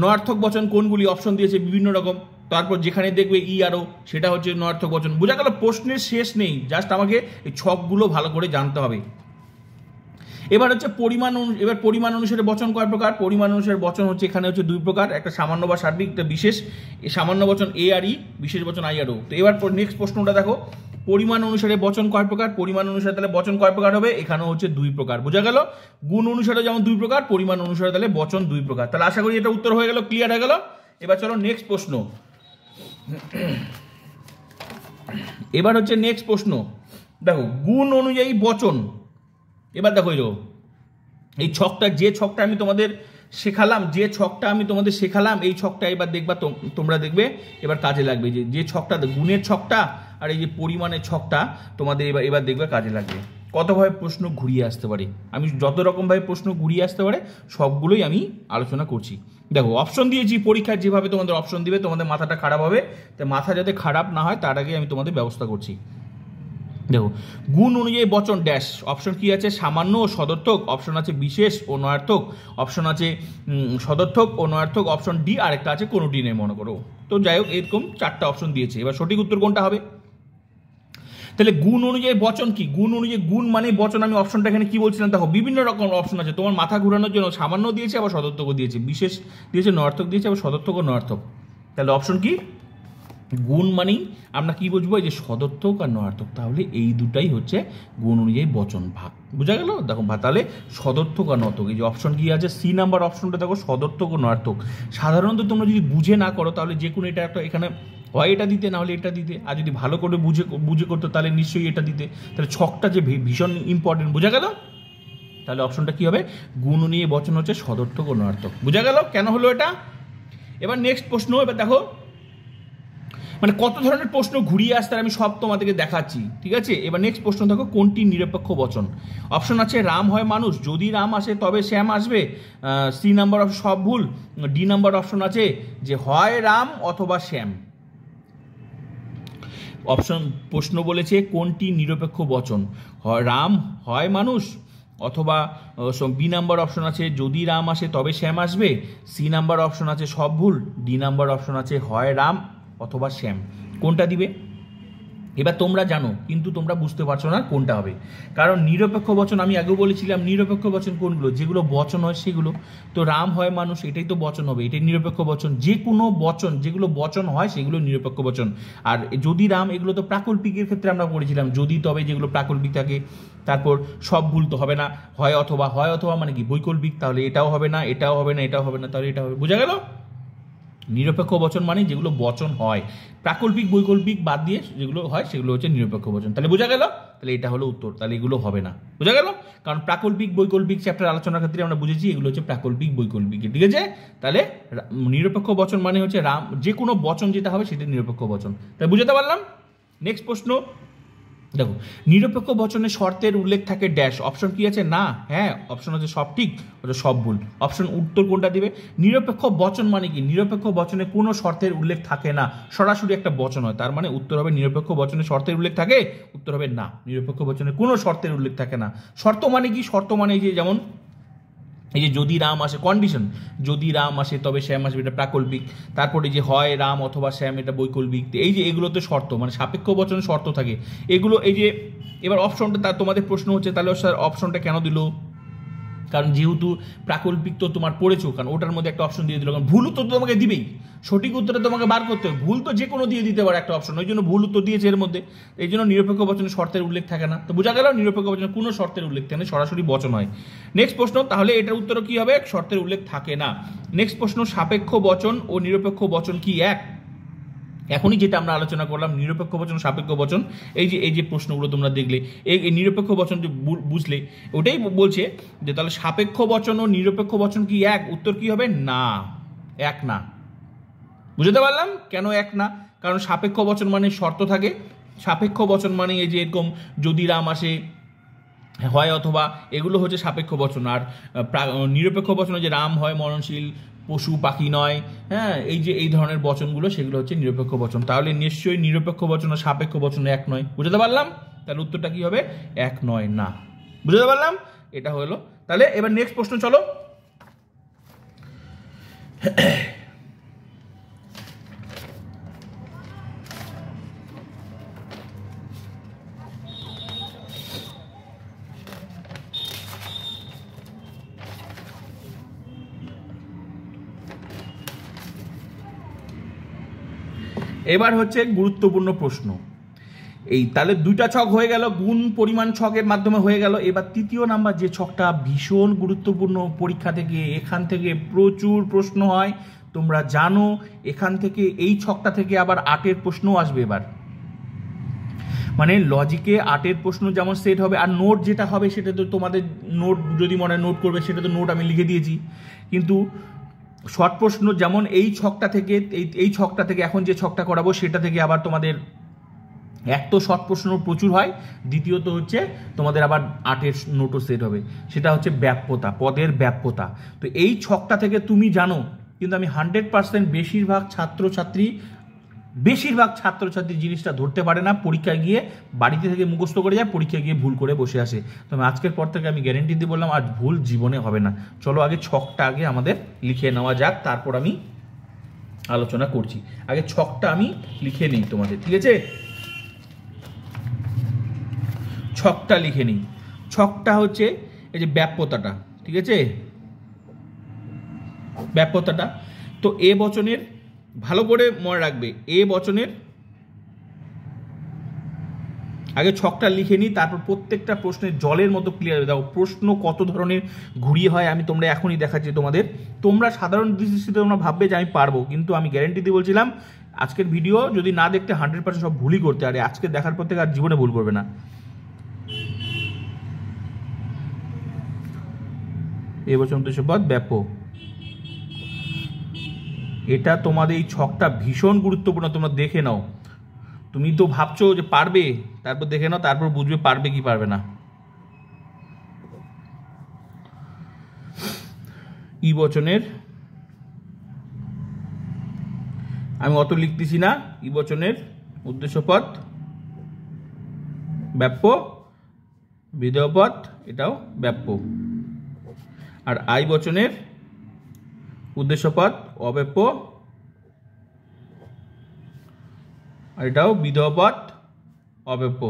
Speaker 1: নয়ার্থক বচন কোনগুলি, অপশন দিয়েছে বিভিন্ন রকম, তারপর যেখানে দেখবে ই আরও, সেটা হচ্ছে নয়ার্থক বচন। বোঝা গেল, প্রশ্নের শেষ নেই, জাস্ট আমাকে এই ছকগুলো ভালো করে জানতে হবে। এবার হচ্ছে পরিমাণ, এবার পরিমাণ অনুসারে বচন কয় প্রকার, পরিমাণ অনুসারে বচন হচ্ছে এখানে হচ্ছে দুই প্রকার, একটা সামান্য বা সার্বিক, একটা বিশেষ। সামান্য বচন এ আর ই, বিশেষ বচন আই আর ও। তো এবার নেক্সট প্রশ্নটা দেখো, পরিমাণ অনুসারে বচন কয় প্রকার, পরিমাণ অনুসারে তাহলে বচন কয় প্রকার হবে, এখানেও হচ্ছে দুই প্রকার। বোঝা গেল, গুণ অনুসারে যেমন দুই প্রকার, পরিমাণ অনুসারে তাহলে বচন দুই প্রকার। তাহলে আশা করি এটা উত্তর হয়ে গেল, ক্লিয়ার হয়ে গেল। এবার চলো নেক্সট প্রশ্ন। এবার হচ্ছে নেক্সট প্রশ্ন, দেখো গুণ অনুযায়ী বচন। এবার দেখো এই ছকটা, যে ছকটা আমি তোমাদের শেখালাম, এই ছকটা এবার দেখবা তোমরা দেখবে এবার কাজে লাগবে, যে ছকটা গুণের ছকটা আর এই যে পরিমাণের ছকটা তোমাদের এবার দেখবে কাজে লাগবে। কতভাবে প্রশ্ন ঘুরিয়ে আসতে পারে, আমি যত রকমভাবে প্রশ্ন ঘুরিয়ে আসতে পারে সবগুলোই আমি আলোচনা করছি। দেখো অপশন দিয়েছি, পরীক্ষায় যেভাবে তোমাদের অপশন দিবে তোমাদের মাথাটা খারাপ হবে, তাই মাথা যাতে খারাপ না হয় তার আগে আমি তোমাদের ব্যবস্থা করছি। দেখো গুণ অনুযায়ী বচন ড্যাশ, অপশন কি আছে, সামান্য ও সদর্থক, অপশন আছে বিশেষ ও নয়ার্থক, অপশন আছে সদর্থক ও নয়ার্থক, অপশন ডি আরেকটা আছে কোনোটি নেই মনে করো। তো যাই হোক এরকম 4টা অপশন দিয়েছে, এবার সঠিক উত্তর কোনটা হবে? তাহলে গুণ অনুযায়ী বচন কি, গুণ অনুযায়ী গুণ মানে বচন, আমি অপশনটা এখানে কি বলছিলাম দেখো বিভিন্ন রকম অপশন আছে, তোমার মাথা ঘুরানোর জন্য সামান্য দিয়েছে আবার সদর্থকও দিয়েছে, বিশেষ দিয়েছে, নয়ার্থক দিয়েছে, আবার সদর্থক ও নয়ার্থক। তাহলে অপশন কি, গুণ মানেই আমরা কি বুঝবো, এই যে সদর্থক আর নয়ার্থক, তাহলে এই দুটাই হচ্ছে গুণ অনুযায়ী বচন ভাগ, বোঝা গেল? দেখো তাহলে সদর্থক আর নয়ার্থক, এই যে অপশন কি আছে সি নাম্বার অপশনটা দেখো সদর্থক ও নয়ার্থক। সাধারণত তোমরা যদি বুঝে না করো তাহলে যে কোনো এটা একটা এখানে হয় এটা দিতে, না হলে এটা দিতে, আর যদি ভালো করে বুঝে করতো তাহলে নিশ্চয়ই এটা দিতে। তাহলে ছকটা যে ভীষণ ইম্পর্টেন্ট, বোঝা গেল? তাহলে অপশনটা কি হবে, গুণ অনুযায়ী বচন হচ্ছে সদর্থক ও নয়ার্থক, বোঝা গেল কেন হলো এটা? এবার নেক্সট প্রশ্ন, এবার দেখো মানে কত ধরনের প্রশ্ন ঘুরিয়ে আসতে আমি সব তোমাদেরকে দেখাচ্ছি, ঠিক আছে? এবার নেক্সট প্রশ্ন দেখো, কোনটি নিরপেক্ষ বচন? অপশন আছে রাম হয় মানুষ, যদি রাম আসে তবে শ্যাম আসবে, সি নাম্বার অপশন সব ভুল, ডি নাম্বার অপশন আছে যে হয় রাম অথবা শ্যাম। অপশন প্রশ্ন বলেছে কোনটি নিরপেক্ষ বচন, হয় রাম হয় মানুষ, অথবা বি নাম্বার অপশন আছে যদি রাম আসে তবে শ্যাম আসবে, সি নাম্বার অপশন আছে সব ভুল, ডি নাম্বার অপশন আছে হয় রাম অথবা শ্যাম। কোনটা দিবে? এবার তোমরা জানো কিন্তু তোমরা বুঝতে পারছো না কোনটা হবে, কারণ নিরপেক্ষ বচন আমি আগেও বলেছিলাম নিরপেক্ষ বচন কোনগুলো, যেগুলো বচন হয় সেগুলো। তো রাম হয় মানুষ এটাই তো বচন হবে, এটাই নিরপেক্ষ বচন। যে কোনো বচন যেগুলো বচন হয় সেগুলো নিরপেক্ষ বচন। আর যদি রাম এগুলো তো প্রাকল্পিকের ক্ষেত্রে আমরা পড়েছিলাম, যদি তবে যেগুলো প্রাকল্পিক থাকে। তারপর সব ভুল তো হবে না, হয় অথবা, হয় অথবা মানে কি বৈকল্পিক, তাহলে এটাও হবে না, এটাও হবে না, এটাও হবে না, তাহলে এটা হবে, বোঝা গেল? নিরপেক্ষ বচন মানে যেগুলো বচন হয়, প্রাকল্পিক বৈকল্পিক বাদ দিয়ে যেগুলো হয় সেগুলো হচ্ছে নিরপেক্ষ বচন। তাহলে বোঝা গেল? তাহলে এটা হলো উত্তর, তাহলে এগুলো হবে না, বোঝা গেল? কারণ প্রাকল্পিক বৈকল্পিক চ্যাপ্টার আলোচনার ক্ষেত্রে আমরা বুঝেছি এগুলো হচ্ছে প্রাকল্পিক বৈকল্পিক, ঠিক আছে? তাহলে নিরপেক্ষ বচন মানে হচ্ছে রাম, যে কোনো বচন যেটা হবে সেটা নিরপেক্ষ বচন। তাই বুঝতে পারলাম? নেক্সট প্রশ্ন দেখো, নিরপেক্ষ বচনে শর্তের উল্লেখ থাকে ড্যাশ, অপশন কি আছে না, হ্যাঁ, অপশন আছে সব ঠিক, সব ভুল। অপশন উত্তর কোনটা দিবে? নিরপেক্ষ বচন মানে কি, নিরপেক্ষ বচনে কোনো শর্তের উল্লেখ থাকে না, সরাসরি একটা বচন হয়, তার মানে উত্তর হবে নিরপেক্ষ বচনে শর্তের উল্লেখ থাকে, উত্তর হবে না, নিরপেক্ষ বচনে কোনো শর্তের উল্লেখ থাকে না। শর্ত মানে কি, শর্ত মানে এই যে যেমন এই যে যদি রাম আসে, কন্ডিশন, যদি রাম আসে তবে শ্যাম আসবে, এটা প্রাকল্পিক। তারপরে যে হয় রাম অথবা শ্যাম, এটা বৈকল্পিক। এই যে এগুলোতে শর্ত মানে সাপেক্ষ বচনে শর্ত থাকে এগুলো। এই যে এবার অপশনটা, তার তোমাদের প্রশ্ন হচ্ছে তাহলে স্যার অপশনটা কেন দিল? কারণ যেহেতু প্রাকল্পিক তো তোমার পড়েছো, কারণ ওটার মধ্যে একটা অপশন দিয়ে দিল, কারণ ভুল উত্তর তো তোমাকে দিবেই, সঠিক উত্তরটা তোমাকে বার করতে হবে, ভুল তো যে কোনো দিয়ে দিতে পারে একটা অপশন, ওই জন্য ভুল উত্তর দিয়েছে এর মধ্যে। এই জন্য নিরপেক্ষ বচনে শর্তের উল্লেখ থাকে না। তো বোঝা গেল নিরপেক্ষ বচনে কোনো শর্তের উল্লেখ থাকে না, সরাসরি বচন হয়। নেক্সট প্রশ্ন, তাহলে এটার উত্তর কি হবে? শর্তের উল্লেখ থাকে না। নেক্সট প্রশ্ন, সাপেক্ষ বচন ও নিরপেক্ষ বচন কি এক? এখনই যেটা আমরা আলোচনা করলাম নিরপেক্ষ বচন সাপেক্ষ বচন, এই যে প্রশ্নগুলো তোমরা দেখলে, এই নিরপেক্ষ বচন যে বুঝলে ওটাই বলছে যে তাহলে সাপেক্ষ বচন ও নিরপেক্ষ বচন কি এক? উত্তর কি হবে? না, এক না। বুঝতে পারলাম কেন এক না? কারণ সাপেক্ষ বচন মানে শর্ত থাকে, সাপেক্ষ বচন মানে এই যে এরকম যদি রাম আসে, হয় অথবা, এগুলো হচ্ছে সাপেক্ষ বচন। আর নিরপেক্ষ বচন যে রাম হয় মরণশীল, পশু পাখি নয়, হ্যাঁ, এই যে এই ধরনের বচনগুলো সেগুলো হচ্ছে নিরপেক্ষ বচন। তাহলে নিশ্চয়ই নিরপেক্ষ বচন ও সাপেক্ষ বচন এক নয়। বুঝতে পারলাম? তাহলে উত্তরটা কি হবে? এক নয়, না। বুঝতে পারলাম? এটা হলো। তাহলে এবার নেক্সট প্রশ্ন চলো। এবার হচ্ছে গুরুত্বপূর্ণ প্রশ্ন। এই তাহলে দুইটা ছক হয়ে গেল, গুণ পরিমাণ ছকের মাধ্যমে হয়ে গেল। এবার তৃতীয় নাম্বার যে ছকটা ভীষণ গুরুত্বপূর্ণ, পরীক্ষা থেকে এখান থেকে প্রচুর প্রশ্ন হয়, তোমরা জানো। এখান থেকে এই ছকটা থেকে আবার 8-এর প্রশ্ন আসবে এবার, মানে লজিকে 8-এর প্রশ্ন যেমন সেট হবে। আর নোট যেটা হবে সেটা তো তোমাদের নোট যদি মনে নোট করবে সেটা তো নোট আমি লিখে দিয়েছি, কিন্তু শর্ট প্রশ্ন যেমন এই ছকটা থেকে, এই ছকটা থেকে এখন যে ছকটা করাবো সেটা থেকে আবার তোমাদের এক তো শর্ট প্রশ্ন প্রচুর হয়, দ্বিতীয়ত হচ্ছে তোমাদের আবার 8-এর নোটও সেট হবে, সেটা হচ্ছে ব্যাপ্যতা, পদের ব্যাপ্যতা। তো এই ছকটা থেকে তুমি জানো, কিন্তু আমি 100% বেশিরভাগ ছাত্রছাত্রী জিনিসটা ধরতে পারে না, পরীক্ষায় গিয়ে বাড়িতে থেকে মুখস্থ করে যায়, পরীক্ষায় গিয়ে ভুল করে বসে আসে। তো আজকের পর থেকে আমি গ্যারেন্টি দিয়ে বললাম আজ ভুল জীবনে হবে না। চলো আগে ছকটা আগে আমাদের লিখে নেওয়া যাক, তারপর আমি আলোচনা করছি। আগে ছকটা আমি লিখে নিই তোমাদের, ঠিক আছে? ছকটা লিখে নিই। ছকটা হচ্ছে এই যে ব্যাপ্যতাটা, ঠিক আছে? ব্যাপ্যতাটা তো এ বচনের, ভালো করে মনে রাখবে, এ বচনের আগে ছকটা লিখে নিই, তারপর প্রত্যেকটা প্রশ্নের জলের মতো ক্লিয়ার হয়ে দাও। প্রশ্ন কত ধরনের ঘুরিয়ে হয় আমি তোমরা এখনই দেখাচ্ছি তোমাদের। তোমরা সাধারণ দৃষ্টিতে তোমরা ভাববে যে আমি পারবো, কিন্তু আমি গ্যারেন্টি দিয়ে বলছিলাম আজকের ভিডিও যদি না দেখতে 100% সব ভুলই করতে, আরে আজকে দেখার পর থেকে আর জীবনে ভুল করবে না। এই বছর উদ্দেশ্য পদ ব্যাপ্য, এটা তোমাদের এই ছকটা ভীষণ গুরুত্বপূর্ণ, তোমরা দেখে নাও। তুমি তো ভাবছো যে পারবে, তারপর দেখে নাও, তারপর বুঝবে পারবে কি পারবে না। ই বচনের আমি অত লিখতেছি না, ই বচনের উদ্দেশ্য পদ ব্যাপ্য, বিধেয় পদ এটাও ব্যাপ্য। আর আই বচনের উদ্দেশ্য পদ অব্যাপ্য, আর এটাও বিধেয় পদ অব্যাপ্য।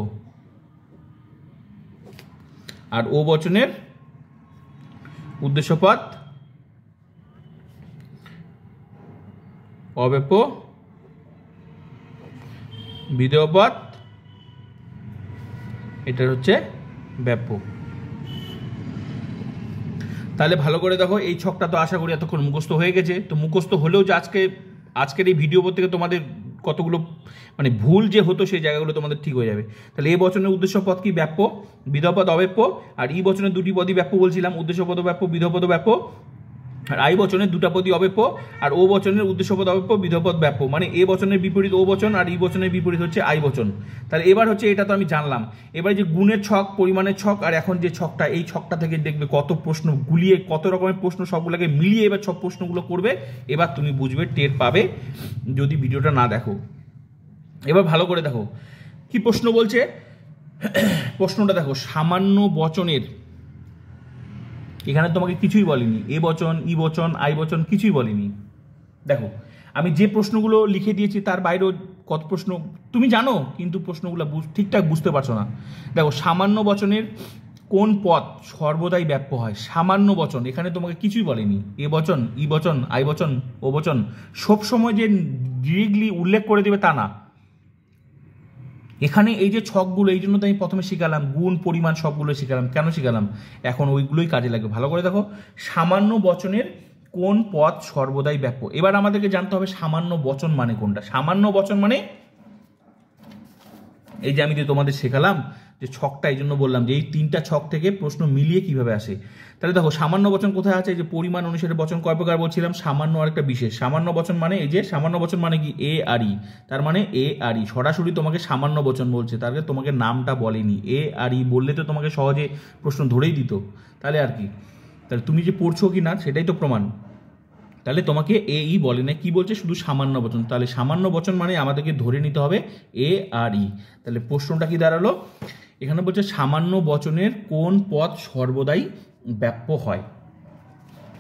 Speaker 1: আর ও বচনের উদ্দেশ্য পদ অব্যাপ্য, বিধেয় পদ এটা হচ্ছে ব্যাপ্য। তাহলে ভালো করে দেখো, এই ছকটা তো আশা করি এতক্ষণ মুখস্থ হয়ে গেছে। তো মুখস্থ হলেও যে আজকের এই ভিডিও থেকে তোমাদের কতগুলো মানে ভুল যে হতো সেই জায়গাগুলো তোমাদের ঠিক হয়ে যাবে। তাহলে এ বচনের উদ্দেশ্য পদ কি? ব্যাপ্য, বিধেয় পদ অব্যাপ্য। আর ই বচনের দুটি পদই ব্যাপ্য বলছিলাম, উদ্দেশ্য পদ ব্যাপ্য, বিধেয় পদ ব্যাপ্য। আর আই বচনের দুটা পদই অব্যাপ্য, আর ও বচনের উদ্দেশ্য পদ অব্যাপ্য, বিধেয় পদ ব্যাপ্য। মানে এ বচনের বিপরীত ও বচন, আর ই বচনের বিপরীত হচ্ছে আই বচন। তাহলে এবার হচ্ছে এটা তো আমি জানলাম, এবার যে গুণের ছক, পরিমাণের ছক, আর এখন যে ছকটা, এই ছকটা থেকে দেখবে কত প্রশ্ন গুলিয়ে, কত রকমের প্রশ্ন সবগুলোকে মিলিয়ে এবার সব প্রশ্নগুলো করবে। এবার তুমি বুঝবে, টের পাবে যদি ভিডিওটা না দেখো। এবার ভালো করে দেখো কি প্রশ্ন বলছে। প্রশ্নটা দেখো, সামান্য বচনের, এখানে তোমাকে কিছুই বলেনি, এ বচন, ই বচন, আই বচন কিছুই বলেনি। দেখো আমি যে প্রশ্নগুলো লিখে দিয়েছি তার বাইরেও কত প্রশ্ন তুমি জানো, কিন্তু প্রশ্নগুলো ঠিকঠাক বুঝতে পারছো না। দেখো, সামান্য বচনের কোন পদ সর্বদাই ব্যাপ্য হয়? সামান্য বচন, এখানে তোমাকে কিছুই বলেনি। এ বচন, ই বচন, আই বচন, ও বচন সবসময় যে ডিরেক্টলি উল্লেখ করে দেবে তা না। এখানে এই যে ছকগুলো, এই জন্য তো আমি প্রথমে শিখালাম, গুণ পরিমাণ সবগুলো শিখালাম। কেন শিখালাম? এখন ওইগুলোই কাজে লাগবে। ভালো করে দেখো, সামান্য বচনের কোন পদ সর্বদাই ব্যাপ্য। এবার আমাদেরকে জানতে হবে সামান্য বচন মানে কোনটা। সামান্য বচন মানে এই যে আমি যে তোমাদের শেখালাম যে ছকটা, এই জন্য বললাম যে এই তিনটা ছক থেকে প্রশ্ন মিলিয়ে কিভাবে আসে। তাহলে দেখো সামান্য বচন কোথায় আছে? যে পরিমাণ অনুসারে বচন কয় প্রকার বলছিলাম, সামান্য আর একটা বিশেষ। সামান্য বচন মানে এই যে সামান্য বচন মানে কি? এ আর ই। তার মানে এ আর ই সরাসরি তোমাকে সামান্য বচন বলছে, তার তোমাকে নামটা বলেনি। এ আর ই বললে তো তোমাকে সহজে প্রশ্ন ধরেই দিত। তাহলে আর কি, তাহলে তুমি যে পড়ছো কি না সেটাই তো প্রমাণ। তাহলে তোমাকে এ ই বলে না, কি বলছে? শুধু সামান্য বচন। তাহলে সামান্য বচন মানে আমাদেরকে ধরে নিতে হবে এ আর ই। তাহলে প্রশ্নটা কি দাঁড়ালো? এখানে বলছে সামান্য বচনের কোন পদ সর্বদাই ব্যাপ্য হয়।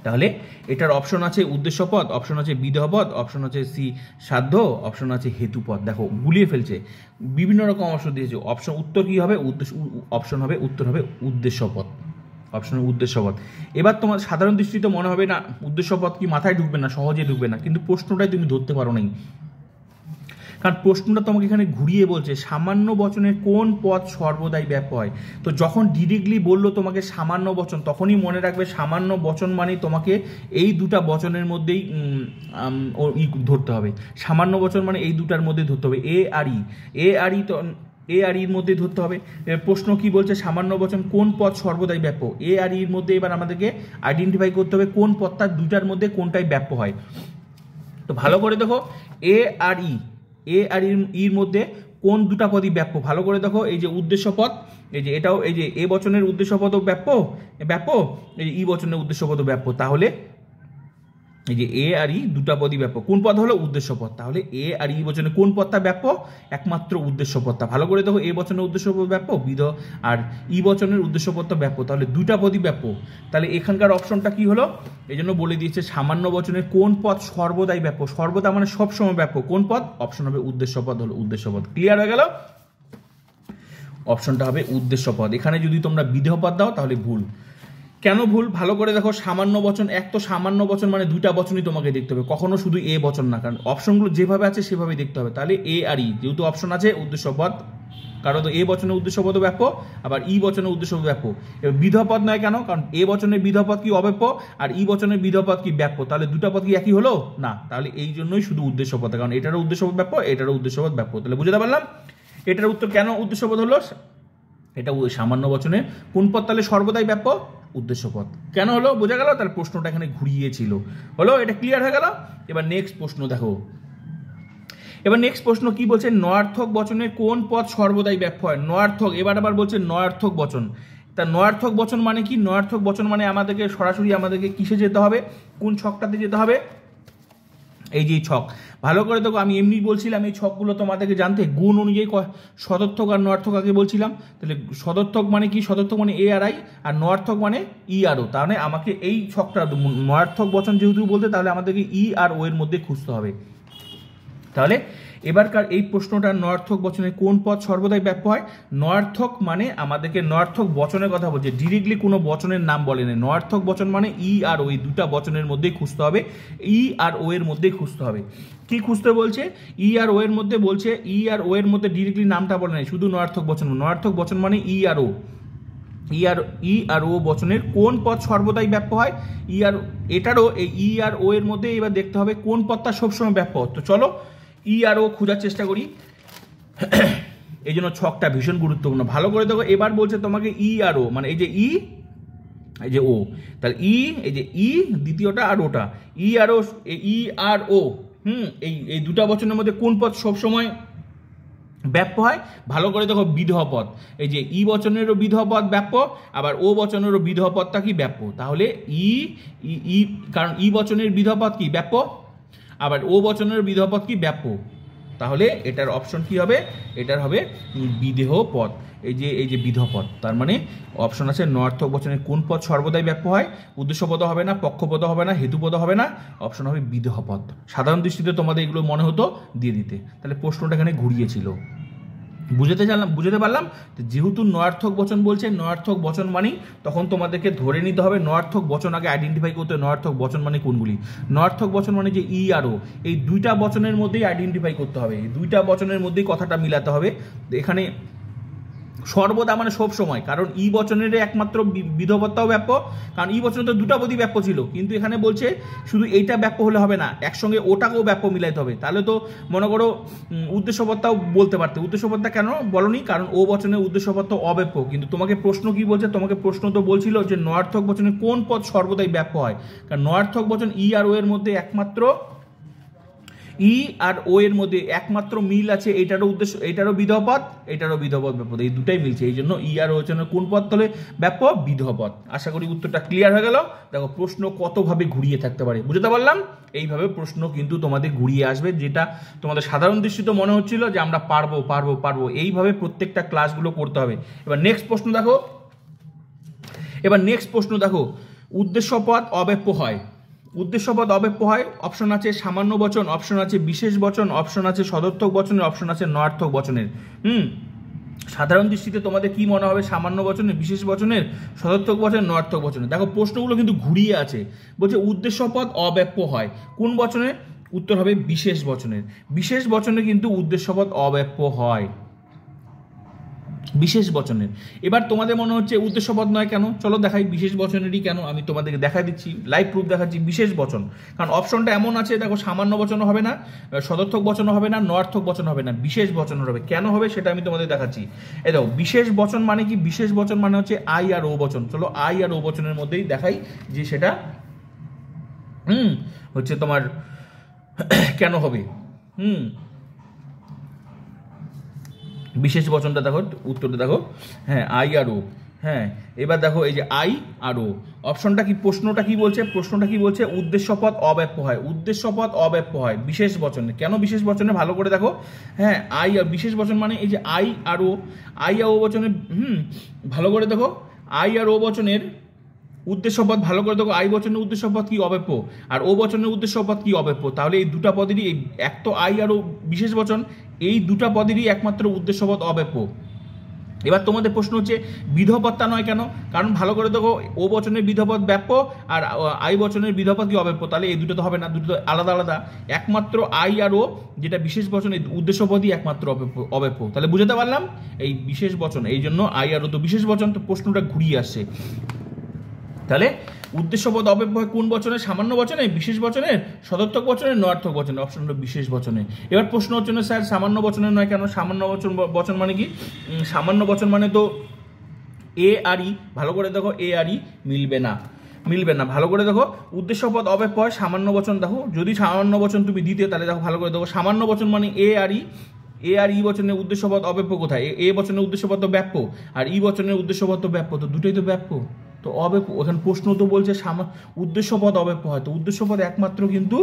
Speaker 1: তাহলে এটার অপশন আছে উদ্দেশ্য পদ, অপশন আছে বিধেয় পদ, অপশন আছে সি সাধ্য, অপশন আছে হেতুপদ। দেখো গুলিয়ে ফেলছে, বিভিন্ন রকম অপশন দিয়েছে। অপশন উত্তর কি হবে? অপশন হবে, উত্তর হবে উদ্দেশ্য পদ। অপশন উদ্দেশ্য পদ। এবার তোমার সাধারণ দৃষ্টিতে মনে হবে না উদ্দেশ্য পদ কি মাথায় ঢুকবে না, সহজে ঢুকবে না, কিন্তু প্রশ্নটাই তুমি ধরতে পারো নাই। কারণ প্রশ্নটা তোমাকে এখানে ঘুরিয়ে বলছে সামান্য বচনের কোন পদ সর্বদাই ব্যাপ্য হয়। তো যখন ডিরেক্টলি বললো তোমাকে সামান্য বচন, তখনই মনে রাখবে সামান্য বচন মানে তোমাকে এই দুটা বচনের মধ্যেই ধরতে হবে। সামান্য বচন মানে এই দুটার মধ্যে ধরতে হবে, এ আর ই। এ আর ই তো এ আর ইর মধ্যে ধরতে হবে। প্রশ্ন কি বলছে? সামান্য বচন কোন পদ সর্বদাই ব্যাপ্য। এ আর ইর মধ্যে এবার আমাদেরকে আইডেন্টিফাই করতে হবে কোন পদটা দুটার মধ্যে কোনটাই ব্যাপ্য হয়। তো ভালো করে দেখো, এ আর ই, এ আর ইর মধ্যে কোন দুটা পদই ব্যাপ্য? ভালো করে দেখো, এই যে উদ্দেশ্য পদ, এই যে এটাও, এই যে এ বচনের উদ্দেশ্য পদও ব্যাপ্য, এই যে ই বচনের উদ্দেশ্য পদও ব্যাপ্য। তাহলে এই যে এ আর ই দুটা পদই ব্যাপ্য। কোন পদ হলো? উদ্দেশ্য পদ। তাহলে এ আর ই বচনে কোন পদটা ব্যাপ্য? একমাত্র উদ্দেশ্য পদটা। ভালো করে দেখো, এ বচনের উদ্দেশ্য পদ ব্যাপ্য, আর ই বচনের উদ্দেশ্য পদটা ব্যাপ্য। তাহলে দুইটা পদই ব্যাপ্য। তাহলে এখানকার অপশনটা কি হলো? এই জন্য বলে দিয়েছে সামান্য বচনের কোন পদ সর্বদাই ব্যাপ্য। সর্বদা মানে সবসময় ব্যাপ্য। কোন পদ? অপশন হবে উদ্দেশ্য পদ, হলো উদ্দেশ্য পদ। ক্লিয়ার হয়ে গেল? অপশনটা হবে উদ্দেশ্য পদ। এখানে যদি তোমরা বিধেয় পদ দাও তাহলে ভুল। কেন ভুল? ভালো করে দেখো, সামান্য বচন, এক তো সামান্য বচন মানে দুইটা বচনই তোমাকে দেখতে হবে, কখনো শুধু এ বচন না, কারণ অপশনগুলো যেভাবে আছে সেভাবেই দেখতে হবে। তাহলে এ আর ই, যেহেতু অপশন আছে উদ্দেশ্য পদ, কারণ তো এ বচনের উদ্দেশ্য পদ ব্যাপ্য, আবার ই বচনের উদ্দেশ্য পদ ব্যাপ্য। এবার বিধেয় পদ নয় কেন? কারণ এ বচনের বিধেয় পদ কি অব্যাপ্য, আর ই বচনের বিধেয় পদ কি ব্যাপ্য। তাহলে দুটা পদ কি একই হলো না? তাহলে এই জন্যই শুধু উদ্দেশ্য পদ, কারণ এটারও উদ্দেশ্য পদ ব্যাপ্য, এটারও উদ্দেশ্য পদ ব্যাপ্য। তাহলে বুঝতে পারলাম এটার উত্তর কেন উদ্দেশ্য পদ হলো। এটা সামান্য বচনের কোন পদ তাহলে সর্বদাই ব্যাপ্য? উদ্দেশ্য পদ। কেন হলো? বোঝা গেল? তার প্রশ্নটা এখানে ঘুরিয়েছিল, হলো এটা ক্লিয়ার হয়ে গেল। এবার নেক্সট প্রশ্ন দেখো, এবার নেক্সট প্রশ্ন কি বলছে? নয়ার্থক বচনের কোন পদ সর্বদাই ব্যাপ্য হয়? নয়ার্থক, এবার আবার বলছে নয়ার্থক বচন। তা নয়ার্থক বচন মানে কি? নয়ার্থক বচন মানে আমাদেরকে সরাসরি আমাদেরকে কিসে যেতে হবে? কোন ছকটাতে যেতে হবে? এই যে ছক, ভালো করে দেখো, আমি এমনি বলছিলাম এই ছকগুলো তোমাদেরকে জানতে, গুণ অনুযায়ী সদর্থক আর নয়ার্থক আগে বলছিলাম। তাহলে সদর্থক মানে কি? সদর্থক মানে এ আর আই, আর নয়ার্থক মানে ই আর ও। তাহলে আমাকে এই ছকটা, নয়ার্থক বচন যেহেতু বলতে, তাহলে আমাদেরকে ই আর ও এর মধ্যে খুঁজতে হবে। তাহলে এবারকার এই প্রশ্নটা, নয়ার্থক বচনের কোন পদ সর্বদাই ব্যাপ্য হয়? নয়ার্থক মানে আমাদেরকে নয়ার্থক বচনের কথা বলছে, ডিরেক্টলি কোনো বচনের নাম বলেনি। নয়ার্থক বচন মানে ই আর ও, এই দুটা বচনের মধ্যেই খুঁজতে হবে, ই আর ও এর মধ্যেই খুঁজতে হবে। কি খুঁজতে বলছে? ই আর ও এর মধ্যে বলছে, ই আর ও এর মধ্যে ডিরেক্টলি নামটা বলে নাই, শুধু নয়ার্থক বচন। নয়ার্থক বচন মানে ই আর ও, ই আর ও বচনের কোন পদ সর্বদাই ব্যাপ্য হয়? ই আর, এটারও এই ই আর ও এর মধ্যে এবার দেখতে হবে কোন পদটা সবসময় ব্যাপ্য। তো চলো ই আর ও খোঁজার চেষ্টা করি। এই জন্য ছকটা ভীষণ গুরুত্বপূর্ণ, ভালো করে দেখো। এবার বলছে তোমাকে ই আর ও, মানে এই যে ই, এই যে ও, তাহলে ই, এই যে ই দ্বিতীয়টা আর ওটা, ই আর ও, ই আর ও, এই দুটা বচনের মধ্যে কোন পদ সবসময় ব্যাপ্য হয়? ভালো করে দেখো, বিধেয় পদ। এই যে ই বচনেরও বিধেয় পদ ব্যাপ্য, আবার ও বচনেরও বিধেয় পদটা কি ব্যাপ্য। তাহলে ই, কারণ ই বচনের বিধেয় পদ কি ব্যাপ্য, আবার ও বচনের বিধেয় পদ কি ব্যাপ্য। তাহলে এটার অপশন কি হবে? এটার হবে বিধেয় পদ। এই যে বিধেয় পদ, তার মানে অপশন আছে নয়ার্থক বচনের কোন পদ সর্বদাই ব্যাপ্য হয়? উদ্দেশ্য পদ হবে না, পক্ষপদ হবে না, হেতুপদ হবে না, অপশন হবে বিধেয় পদ। সাধারণ দৃষ্টিতে তোমাদের এগুলো মনে হতো দিয়ে দিতে, তাহলে প্রশ্নটা এখানে ঘুরিয়েছিল। বুঝতে পারলাম। যেহেতু নয়ার্থক বচন বলছে, নয়ার্থক বচন মানে তখন তোমাদেরকে ধরে নিতে হবে নয়ার্থক বচন আগে আইডেন্টিফাই করতে হবে, নয়ার্থক বচন মানে কোনগুলি। নয়ার্থক বচন মানে যে ই আর ও, এই দুইটা বচনের মধ্যেই আইডেন্টিফাই করতে হবে, এই দুইটা বচনের মধ্যেই কথাটা মিলাতে হবে। এখানে সর্বদা মানে সব সময়, কারণ ই বচনের একমাত্র বিধবত্তাও ব্যাপ্য, কারণ ই বচনে তো দুটা পদই ব্যাপ্য ছিল, কিন্তু এখানে বলছে শুধু এইটা ব্যাপ্য হলে হবে না, একসঙ্গে ওটাকেও ব্যাপ্য মিলাইতে হবে। তাহলে তো মনে করো উদ্দেশ্যপদটাও বলতে পারতে, উদ্দেশ্যপদটা কেন বলনি? কারণ ও বচনের উদ্দেশ্যপদটা অব্যাপ্য। কিন্তু তোমাকে প্রশ্ন কি বলছে? তোমাকে প্রশ্ন তো বলছিল যে নয়ার্থক বচনের কোন পদ সর্বদাই ব্যাপ্য হয়, কারণ নয়ার্থক বচন ই আর ও এর মধ্যে একমাত্র, ই আর ও এর মধ্যে একমাত্র মিল আছে, এটারও উদ্দেশ্য, এটারও বিধেয় পদ, এটারও বিধেয় পদ ব্যাপ্য, এই দুটাই মিলছে। এই জন্য ই আর ও এর কোন পদ তাহলে ব্যাপ্য? বিধেয় পদ। আশা করি উত্তরটা ক্লিয়ার হয়ে গেল। দেখো প্রশ্ন কতভাবে ঘুরিয়ে থাকতে পারে, বুঝতে পারলাম। এইভাবে প্রশ্ন কিন্তু তোমাদের ঘুরিয়ে আসবে, যেটা তোমাদের সাধারণ দৃষ্টিতে মনে হচ্ছিল যে আমরা পারবো পারবো পারবো, এইভাবে প্রত্যেকটা ক্লাসগুলো করতে হবে। এবার নেক্সট প্রশ্ন দেখো, উদ্দেশ্য পদ অব্যাপ্য হয়। উদ্দেশ্য পদ অব্যাপ্য হয়, অপশন আছে সামান্য বচন, অপশন আছে বিশেষ বচন, অপশন আছে সদর্থক বচনের, অপশন আছে নয়ার্থক বচনের। সাধারণ দৃষ্টিতে তোমাদের কি মনে হবে? সামান্য বচনের, বিশেষ বচনের, সদর্থক বচনের, নয়ার্থক বচনের। দেখো প্রশ্নগুলো কিন্তু ঘুরিয়ে আছে, বলছে উদ্দেশ্য পদ অব্যাপ্য হয় কোন বচনে? উত্তর হবে বিশেষ বচনের। বিশেষ বচনে কিন্তু উদ্দেশ্য পদ অব্যাপ্য হয়, বিশেষ বচনের। এবার তোমাদের মনে হচ্ছে উদ্দেশ্য পদ নয় কেন? চলো দেখাই বিশেষ বচনেরই কেন, আমি তোমাদেরকে দেখা দিচ্ছি, লাইভ প্রুফ দেখাচ্ছি। বিশেষ বচন, কারণ অপশনটা এমন আছে, দেখো সামান্য বচনও হবে না, সদর্থক বচনও হবে না, নয়ার্থক বচন হবে না, বিশেষ বচন হবে। কেন হবে সেটা আমি তোমাদের দেখাচ্ছি। এই দেখো বিশেষ বচন মানে কি? বিশেষ বচন মানে হচ্ছে আই আর ও বচন। চলো আই আর ও বচনের মধ্যেই দেখাই যে সেটা হচ্ছে তোমার কেন হবে। বিশেষ বচনটা দেখো, উত্তরটা দেখো, হ্যাঁ আই আর ও। হ্যাঁ, এবার দেখো এই যে আই আর ও, অপশনটা কি, প্রশ্নটা কি বলছে, প্রশ্নটা কি বলছে, উদ্দেশ্যপদ অব্যাপ্য হয়, উদ্দেশ্যপদ অব্যাপ্য হয় বিশেষ বচনে। কেন বিশেষ বচনে, ভালো করে দেখো। হ্যাঁ, আই আর বিশেষ বচন মানে এই যে আই আর ও, আই আর ও বচনে, ভালো করে দেখো, আই আর ও বচনের উদ্দেশ্যপদ, ভালো করে দেখো, আই বচনের উদ্দেশ্যপদ কি, অব্যাপ্য, আর ও বচনের উদ্দেশ্যপদ কি, অব্যাপ্য। তাহলে এই দুটা পদেরই, এক তো আই আর ও বিশেষ বচন, এই দুটা পদেরই একমাত্র উদ্দেশ্যপদ অব্যাপ্য। এবার তোমাদের প্রশ্ন হচ্ছে বিধপদটা নয় কেন, কারণ ভালো করে দেখো, ও বচনের বিধপদ ব্যাপ্য আর আই বচনের বিধপদ কি, অব্যাপ্য। তাহলে এই দুটো তো হবে না, দুটো তো আলাদা আলাদা। একমাত্র আই আর ও যেটা বিশেষ বচন, এই উদ্দেশ্যপদই একমাত্র অব্যাপ্য। তাহলে বুঝতে পারলাম এই বিশেষ বচন, এই জন্য আই আর ও তো বিশেষ বচন, তো প্রশ্নটা ঘুরিয়ে আসছে। তাহলে উদ্দেশ্যপদ অব্যপ্য হয় কোন বচনে, সামান্য বচনে, বিশেষ বচনে, সদর্থক বচনে, নয়ার্থক বচনে। অপশন হলো বিশেষ বচনে। এবার প্রশ্ন হচ্ছে না স্যার সামান্য বচনে নয় কেন, সামান্য বচন মানে কি, সামান্য বচন মানে তো এ আর ই, ভালো করে দেখো, এ আর ই মিলবে না, মিলবে না, ভালো করে দেখো। উদ্দেশ্যপদ অব্যপ্য হয় সামান্য বচন, দেখো যদি সামান্য বচন তুমি দিতে, তাহলে দেখো ভালো করে দেখো, সামান্য বচন মানে এ আর ই, এ আর ই বচনের উদ্দেশ্যপদ অব্যপ্য কোথায়, এ বচনের উদ্দেশ্যপদ তো ব্যাপ্য, আর ই বচনের উদ্দেশ্যপদ তো ব্যাপ্য, তো দুটোই তো ব্যাপ্য, তো অব্যপ্য। ওখানে প্রশ্ন তো বলছে উদ্দেশ্যপদ অব্যপ্য হয়, তো উদ্দেশ্যপদ একমাত্র কিন্তু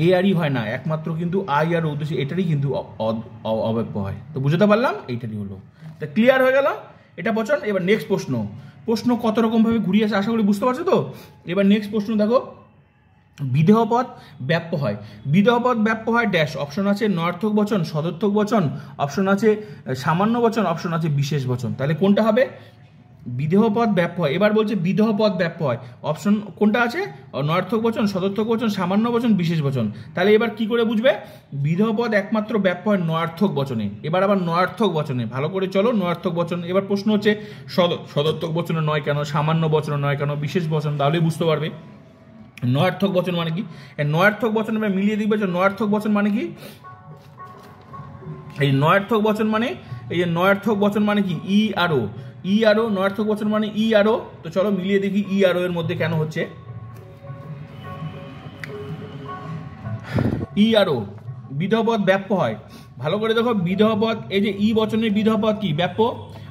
Speaker 1: এ আর ই হয় না, একমাত্র কিন্তু আই আর উদ্দেশ্য, এটারই কিন্তু অব্যপ্য হয়। তো বুঝতে পারলাম, এইটারই হলো। তা ক্লিয়ার হয়ে গেল এটা বচন। এবার নেক্সট প্রশ্ন, প্রশ্ন কত রকম ভাবে ঘুরিয়ে আসে আশা করি বুঝতে পারছো তো। এবার নেক্সট প্রশ্ন দেখো, বিদেহপদ ব্যাপ্য হয়, বিদেহপদ ব্যাপ্য হয় ড্যাশ। অপশন আছে নয়ার্থক বচন, সদর্থক বচন, অপশন আছে সামান্য বচন, অপশন আছে বিশেষ বচন। তাহলে কোনটা হবে, বিদেহপদ ব্যাপ্য হয়। এবার বলছে বিদেহপদ ব্যাপ্য হয়, অপশন কোনটা আছে, নয়ার্থক বচন, সদর্থক বচন, সামান্য বচন, বিশেষ বচন। তাহলে এবার কি করে বুঝবে, বিদেহপদ একমাত্র ব্যাপ্য হয় নয়ার্থক বচনে। এবার আবার নয়ার্থক বচনে, ভালো করে চলো, নয়ার্থক বচন। এবার প্রশ্ন হচ্ছে সদর্থক বচনে নয় কেন, সামান্য বচনে নয় কেন, বিশেষ বচন, তাহলেই বুঝতে পারবে নয়ার্থক বচন মানে কি। নয়ার্থক বচন আমরা মিলিয়ে দিবে, নয়ার্থক বচন মানে কি, এই নয়ার্থক বচন মানে, এই যে নয়ার্থক বচন মানে কি, ই আর ও, ই আর ও, নয়ার্থক বচন মানে ই আর ও। তো চলো মিলিয়ে দেখি ই আর ও এর মধ্যে কেন হচ্ছে। ই আর ও বিদেহপদ ব্যাপ্য হয়, ভালো করে দেখো, বিদেহপদ, এই যে ই বচনের বিদেহপদ কি, ব্যাপ্য,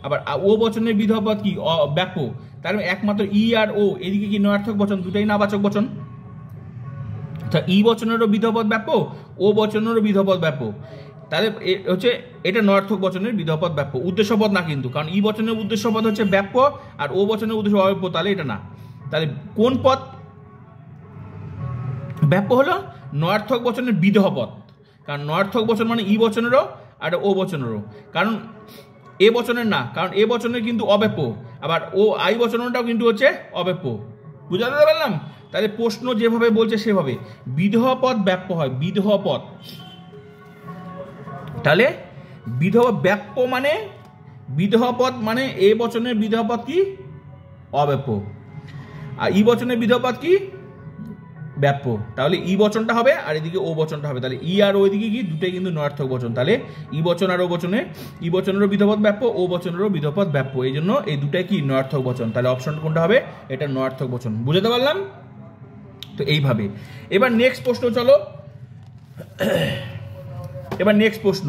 Speaker 1: আবার ও বচনের বিদেহপদ কি, ব্যাপ্য। তার একমাত্র ই আর ও, এদিকে কি নয়ার্থক বচন, দুটাই নাবাচক বচন। ই বচনেরও বিদেহপদ ব্যাপ্য, ও বচনেরও বিদেহপদ ব্যাপ্য। তাহলে হচ্ছে এটা নয়ার্থক বচনের বিদেহপদ ব্যাপ্য, উদ্দেশ্যপদ না কিন্তু, কারণ ই বচনের উদ্দেশ্যপদ হচ্ছে ব্যাপ্য আর ও বচনের উদ্দেশ্য অব্যাপ্য, তাহলে এটা না। তাহলে কোন পদ ব্যাপ্য হলো, নয়ার্থক বচনের বিদেহপদ, কারণ নয়ার্থক বচন মানে ই বচনেরও আর ও বচনেরও, কারণ এ বচনের না, কারণ এ বচনের কিন্তু অব্যাপ্য, আবার ও আই বচনটাও কিন্তু হচ্ছে অব্যাপ্য। বুঝাতে পারলাম। তাহলে প্রশ্ন যেভাবে বলছে সেভাবে বিদেহপদ ব্যাপ্য হয়, বিদেহপদ। তাহলে ব্যাপ্য মানে বিদেহপদ মানে এ বচনের বিদেহপদ কি, অব্যাপ্য, আর ই বচনের বিদেহপদ কি, ব্যাপ্য। তাহলে ই বচনটা হবে আর এদিকে ও বচনটা হবে, তাহলে ই আর ও এদিকে কি, দুটোই কিন্তু নয়ার্থক বচন। তাহলে ই বচন আর ও বচনে, ই বচনেরও বিদেহপদ ব্যাপ্য, ও বচনেরও বিদেহপদ ব্যাপ্য, এই জন্য এই দুটাই কি, নয়ার্থক বচন। তাহলে অপশন কোনটা হবে, এটা নয়ার্থক বচন। বুঝতে পারলাম তো এইভাবে। এবার নেক্সট প্রশ্ন চলো, এবার নেক্সট প্রশ্ন,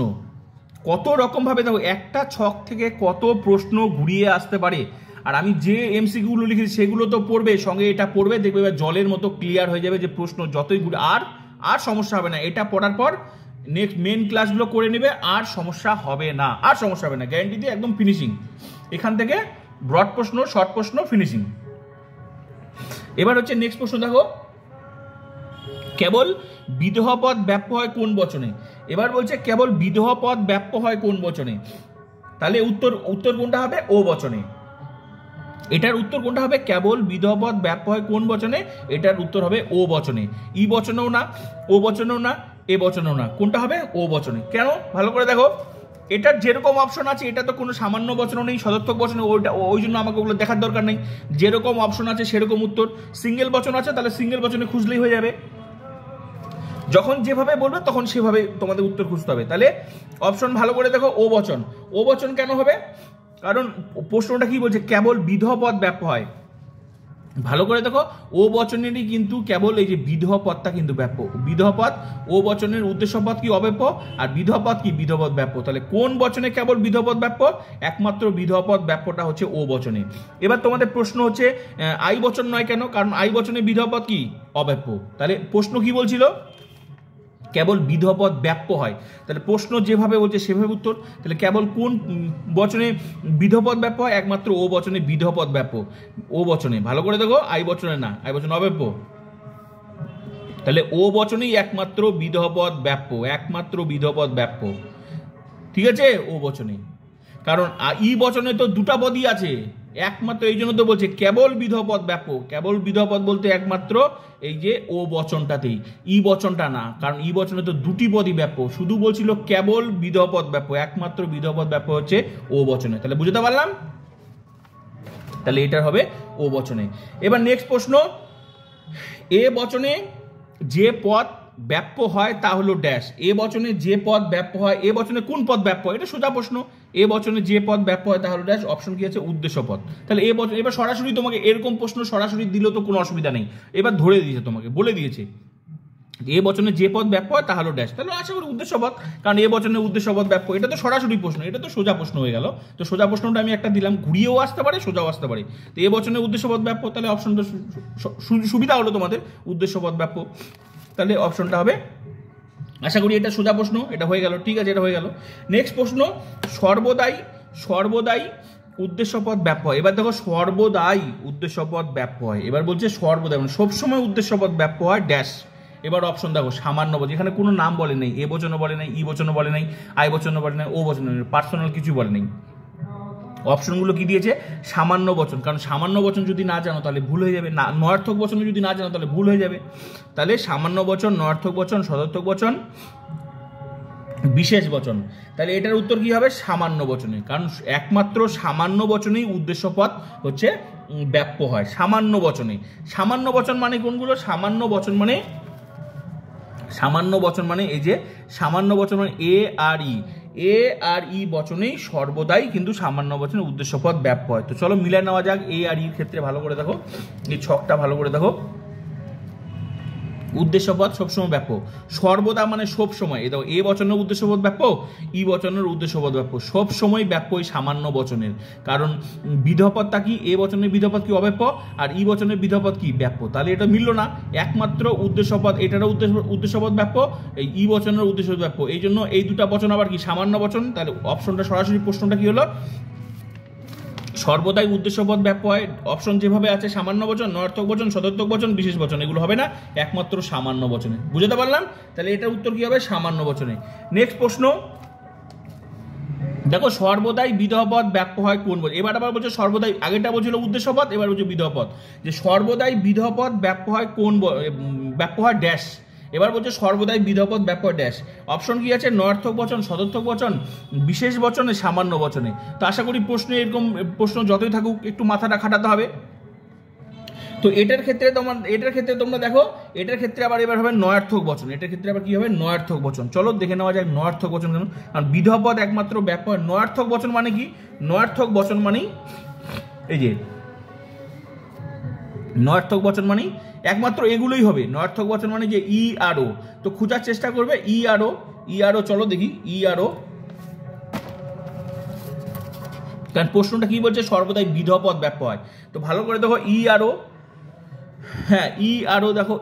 Speaker 1: কত রকম ভাবে দেখো, একটা ছক থেকে কত প্রশ্ন ঘুরিয়ে আসতে পারে। আর আমি যে এমসিকিউগুলো লিখেছি সেগুলো তো পড়বে, সঙ্গে এটা পড়বে, দেখবে এবার জলের মতো ক্লিয়ার হয়ে যাবে যে প্রশ্ন যতই ঘুরে আর সমস্যা হবে না। এটা পড়ার পর নেক্সট মেন ক্লাসগুলো করে নেবে, আর সমস্যা হবে না, আর সমস্যা হবে না, গ্যারান্টি দিয়ে একদম ফিনিশিং। এখান থেকে ব্রড প্রশ্ন, শর্ট প্রশ্ন, ফিনিশিং। এবার হচ্ছে নেক্সট প্রশ্ন দেখো, কেবল বিদেহপদ ব্যাপ্য হয় কোন বচনে। এবার বলছে কেবল বিদেহপদ ব্যাপ্য হয় কোন বচনে। তাহলে উত্তর কোনটা হবে, ও বচনে। এটার উত্তর কোনটা হবে, কেবল বিদেহপদ ব্যাপ্য হয় কোন বচনে, এটার উত্তর হবে ও বচনে। ই বচনেও না, ও বচনেও না, এ বচনেও না, কোনটা হবে, ও বচনে। কেন, ভালো করে দেখো, এটার যেরকম অপশন আছে, এটা তো কোনো সামান্য বচন নেই, সদর্থক বচনে, ওই জন্য আমাকে ওগুলো দেখার দরকার নেই। যেরকম অপশন আছে সেরকম উত্তর। সিঙ্গেল বচন আছে, তাহলে সিঙ্গেল বচনে খুঁজলেই হয়ে যাবে। যখন যেভাবে বলবে তখন সেভাবে তোমাদের উত্তর খুঁজতে হবে। তাহলে অপশন ভালো করে দেখো, ও বচন। ও বচন কেন হবে, কারণ প্রশ্নটা কি বলছে, কেবল বিদেহপদ ব্যাপ্য হয়। ভালো করে দেখো, ও বচনেরই কিন্তু কেবল এই যে বিধবা পদটা কিন্তু ব্যাপ্য। বিধবা পদ, ও বচনের উদ্দেশ্য পদ কি অব্যাপ্য, আর বিধবা পদ কি বিধবা পদ ব্যাপ্য। তাহলে কোন বচনে কেবল বিধবা পদ ব্যাপ্য? একমাত্র বিধবা পদ ব্যাপ্যটা হচ্ছে ও বচনে। এবার তোমাদের প্রশ্ন হচ্ছে আই বচন নয় কেন? কারণ আই বচনে বিধবা পদ কি অব্যাপ্য। তাহলে প্রশ্ন কি বলছিল? কেবল বিধবা পদ ব্যাপ্য হয়। তাহলে প্রশ্ন যেভাবে বলছে সেভাবে উত্তর। তাহলে কেবল কোন বচনে বিধবা পদ ব্যাপ্য হয়? একমাত্র ও বচনে বিধবা পদ ব্যাপ্য। ও বচনে, ভালো করে দেখো, আই বচনে না, আই বচনে অব্যাপ্য। তাহলে ও বচনেই একমাত্র বিধবা পদ ব্যাপ্য, একমাত্র বিধবা পদ ব্যাপ্য। ঠিক আছে, ও বচনে। কারণ ই বচনে তো দুটা পদই আছে, একমাত্র এই জন্য তো বলছে কেবল বিধবা পদ ব্যাপ্য। কেবল বিধবা পদ বলতে একমাত্র এই যে ও বচনটাতেই, ই বচনটা না। কারণ ই বচনে তো দুটি পদই ব্যাপ্য, শুধু বলছিল কেবল বিধবা পদ ব্যাপ্য, একমাত্র বিধবা পদ ব্যাপ্য হচ্ছে ও বচনে। তাহলে বুঝতে পারলাম? তাহলে এটা হবে ও বচনে। এবার নেক্সট প্রশ্ন, এ বচনে যে পদ ব্যাপ্য হয় তা হলো ড্যাশ। এ বচনে যে পদ ব্যাপ্য হয়, এ বচনে কোন পদ ব্যাপ্য হয়? এটা সোজা প্রশ্ন। এ বচনে যে পদ ব্যাপ্য হয় তা হলো ড্যাশ। অপশন কি আছে? উদ্দেশ্য পদ। তাহলে এ বচন, এবার সরাসরি তোমাকে এরকম প্রশ্ন সরাসরি দিলেও তো কোনো অসুবিধা নেই, এবার ধরে দিয়েছে, তোমাকে বলে দিয়েছে এ বচনে যে পদ ব্যাপ্য হয় তা হলো ড্যাশ। তাহলে আশা করি উদ্দেশ্য পদ, কারণ এ বচনে উদ্দেশ্য পদ ব্যাপ্য। এটা তো সরাসরি প্রশ্ন, এটা তো সোজা প্রশ্ন হয়ে গেল। তো সোজা প্রশ্নটা আমি একটা দিলাম, ঘুরিয়েও আসতে পারে, সোজাও আসতে পারে। তো এ বচনে উদ্দেশ্য পদ ব্যাপ্য, তাহলে অপশনটা সুবিধা হলো তোমাদের, উদ্দেশ্য পদ ব্যাপ্য। তাহলে অপশনটা হবে, আশা করি এটা সোজা প্রশ্ন, এটা হয়ে গেল। ঠিক আছে, এটা হয়ে গেল। নেক্সট প্রশ্ন, সর্বদাই, সর্বদাই উদ্দেশ্য পদ ব্যাপ্য হয়। এবার দেখো, সর্বদাই উদ্দেশ্য পদ ব্যাপ্য হয়। এবার বলছে সর্বদাই মানে সবসময় উদ্দেশ্য পদ ব্যাপ্য হয় ড্যাশ। এবার অপশন দেখো, সামান্য বচন, এখানে কোনো নাম বলে নেই, এ বচনও বলে নাই, ই বচনও বলে নাই, আই বচনও বলে নাই, ও বচনও, পার্সোনাল কিছু বলে নেই। অপশনগুলো কি দিয়েছে? সামান্য বচন। কারণ সামান্য বচন যদি না জানো তাহলে ভুল হয়ে যাবে, না নয়ার্থক বচন যদি না জানো তাহলে ভুল হয়ে যাবে। তাহলে সামান্য বচন, নয়ার্থক বচন, সদর্থক বচন, বিশেষ বচন। তাহলে এটার উত্তর কি হবে? সামান্য বচনে। কারণ একমাত্র সামান্য বচনেই উদ্দেশ্য পদ হচ্ছে ব্যাপ্য হয়, সামান্য বচনে। সামান্য বচন মানে কোনগুলো? সামান্য বচন মানে, সামান্য বচন মানে এই যে সামান্য বচন মানে এ আর ই, এ আর ই বচনেই সর্বদাই কিন্তু সামান্য বচনে উদ্দেশ্য পদ ব্যাপ্য হয়। তো চলো মিলাই নেওয়া যাক এ আর ইর ক্ষেত্রে। ভালো করে দেখো, এই ছকটা ভালো করে দেখো। উদ্দেশ্য পদ সবসময় ব্যাপ্য, সর্বদা মানে সব সময়। এই দেখো, এ বচনের উদ্দেশ্য পদ ব্যাপ্য, ই বচনের উদ্দেশ্য পদ ব্যাপ্য, সব সময় ব্যাপ্য এই সামান্য বচনের। কারণ বিধপদটা কি? এ বচনের বিধপদ কি অব্যাপ্য, আর ই বচনের বিধপদ কি ব্যাপ্য। তাহলে এটা মিলল না, একমাত্র উদ্দেশ্য পদ, এটারও উদ্দেশ্য পদ ব্যাপ্য, এই ই বচনের উদ্দেশ্য পদ ব্যাপ্য। এই জন্য এই দুটা বচন আবার কি সামান্য বচন। তাহলে অপশনটা সরাসরি প্রশ্নটা কি হলো? সর্বদাই উদ্দেশ্য পদ ব্যাপ্য হয়। অপশন যেভাবে আছে, সামান্য বচন, নয়ার্থক বচন, সদর্থক বচন, বিশেষ বচন, এগুলো হবে না, একমাত্র সামান্য বচনে। বুঝতে পারলাম? তাহলে এটার উত্তর কি হবে? সামান্য বচনে। নেক্সট প্রশ্ন দেখো, সর্বদাই বিধবা পদ ব্যাপ্য হয় কোন বচনে? এবার আবার বলছে সর্বদাই, আগেটা বলছিল উদ্দেশ্য পদ, এবার বলছে বিধবা পদ, যে সর্বদাই বিধবা পদ ব্যাপ্য হয় কোন, ব্যাপ্য হয় ড্যাশ। এবার বলছে সর্বদাই বিধবা পদ ব্যাপ্য হয় ড্যাশ। অপশন কি আছে? নয়ার্থক বচন, সদর্থক বচন, বিশেষ বচনে, সামান্য বচনে। তো আশা করি প্রশ্ন, এরকম প্রশ্ন যতই থাকুক একটু মাথাটা খাটাতে হবে। তো এটার ক্ষেত্রে তোমরা দেখো, এটার ক্ষেত্রে আবার এবার হবে নয়ার্থক বচন। এটার ক্ষেত্রে আবার কি হবে? নয়ার্থক বচন। চলো দেখে নেওয়া যাক নয়ার্থক বচন কেন। কারণ বিধবা পদ একমাত্র ব্যাপ্য হয়। নয়ার্থক বচন মানে কি? নয়ার্থক বচন মানেই এই যে, নয়ার্থক বচন মানে একমাত্র এগুলোই হবে। নয়ার্থক বচন মানে যে ই আর ও। তো খোঁজার চেষ্টা করবে ই আর ও, ই আর ও। চলো দেখি ই আর ও। কারণ প্রশ্নটা কি বলছে? সর্বদাই বিধবা পদ ব্যাপ্য হয়। তো ভালো করে দেখো ই আর ও, হ্যাঁ ই আর ও দেখো,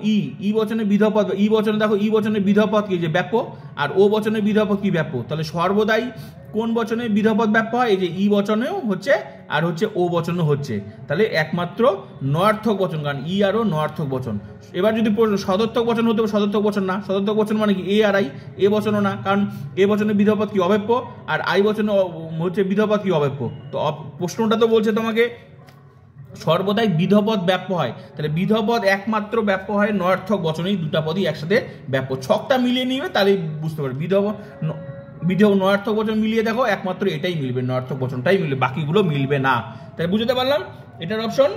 Speaker 1: ই বচনে বিধবা পদ, ই বচনে দেখো, ই বচনে বিধবা পদ কি যে ব্যাপ্য, আর ও বচনে বিধবা পদ কি ব্যাপ্য। তাহলে সর্বদাই কোন বচনে বিধবা পদ ব্যাপ্য হয়? এই যে ই বচনেও হচ্ছে আর হচ্ছে ও বচনও হচ্ছে। তাহলে একমাত্র নয়ার্থক বচন, কারণ ই আর ও নয়ার্থক বচন। এবার যদি সদর্থক বচন হতে, সদর্থক বচন না। সদর্থক বচন মানে কি? এ আর আই, এ বচনও না, কারণ এ বচনে বিধবা পদ কি অব্যাপ্য, আর আই বচনে হচ্ছে বিধবা পদ কি অব্যাপ্য। তো প্রশ্নটা তো বলছে তোমাকে সর্বদাই বিধবা পদ ব্যাপ্য হয়। তাহলে বিধবা পদ একমাত্র ব্যাপ্য হয় নয়ার্থক বচনেই, দুটা পদই একসাথে ব্যাপ্য। ছকটা মিলিয়ে নিবে তাহলেই বুঝতে পারবে। বিধবা নয়ার্থক বচন মিলিয়ে দেখো, একমাত্র এটাই মিলবে, নয়ার্থক বচনটাই মিলবে, বাকিগুলো মিলবে না। তাই বুঝতে পারলাম এটার অপশন।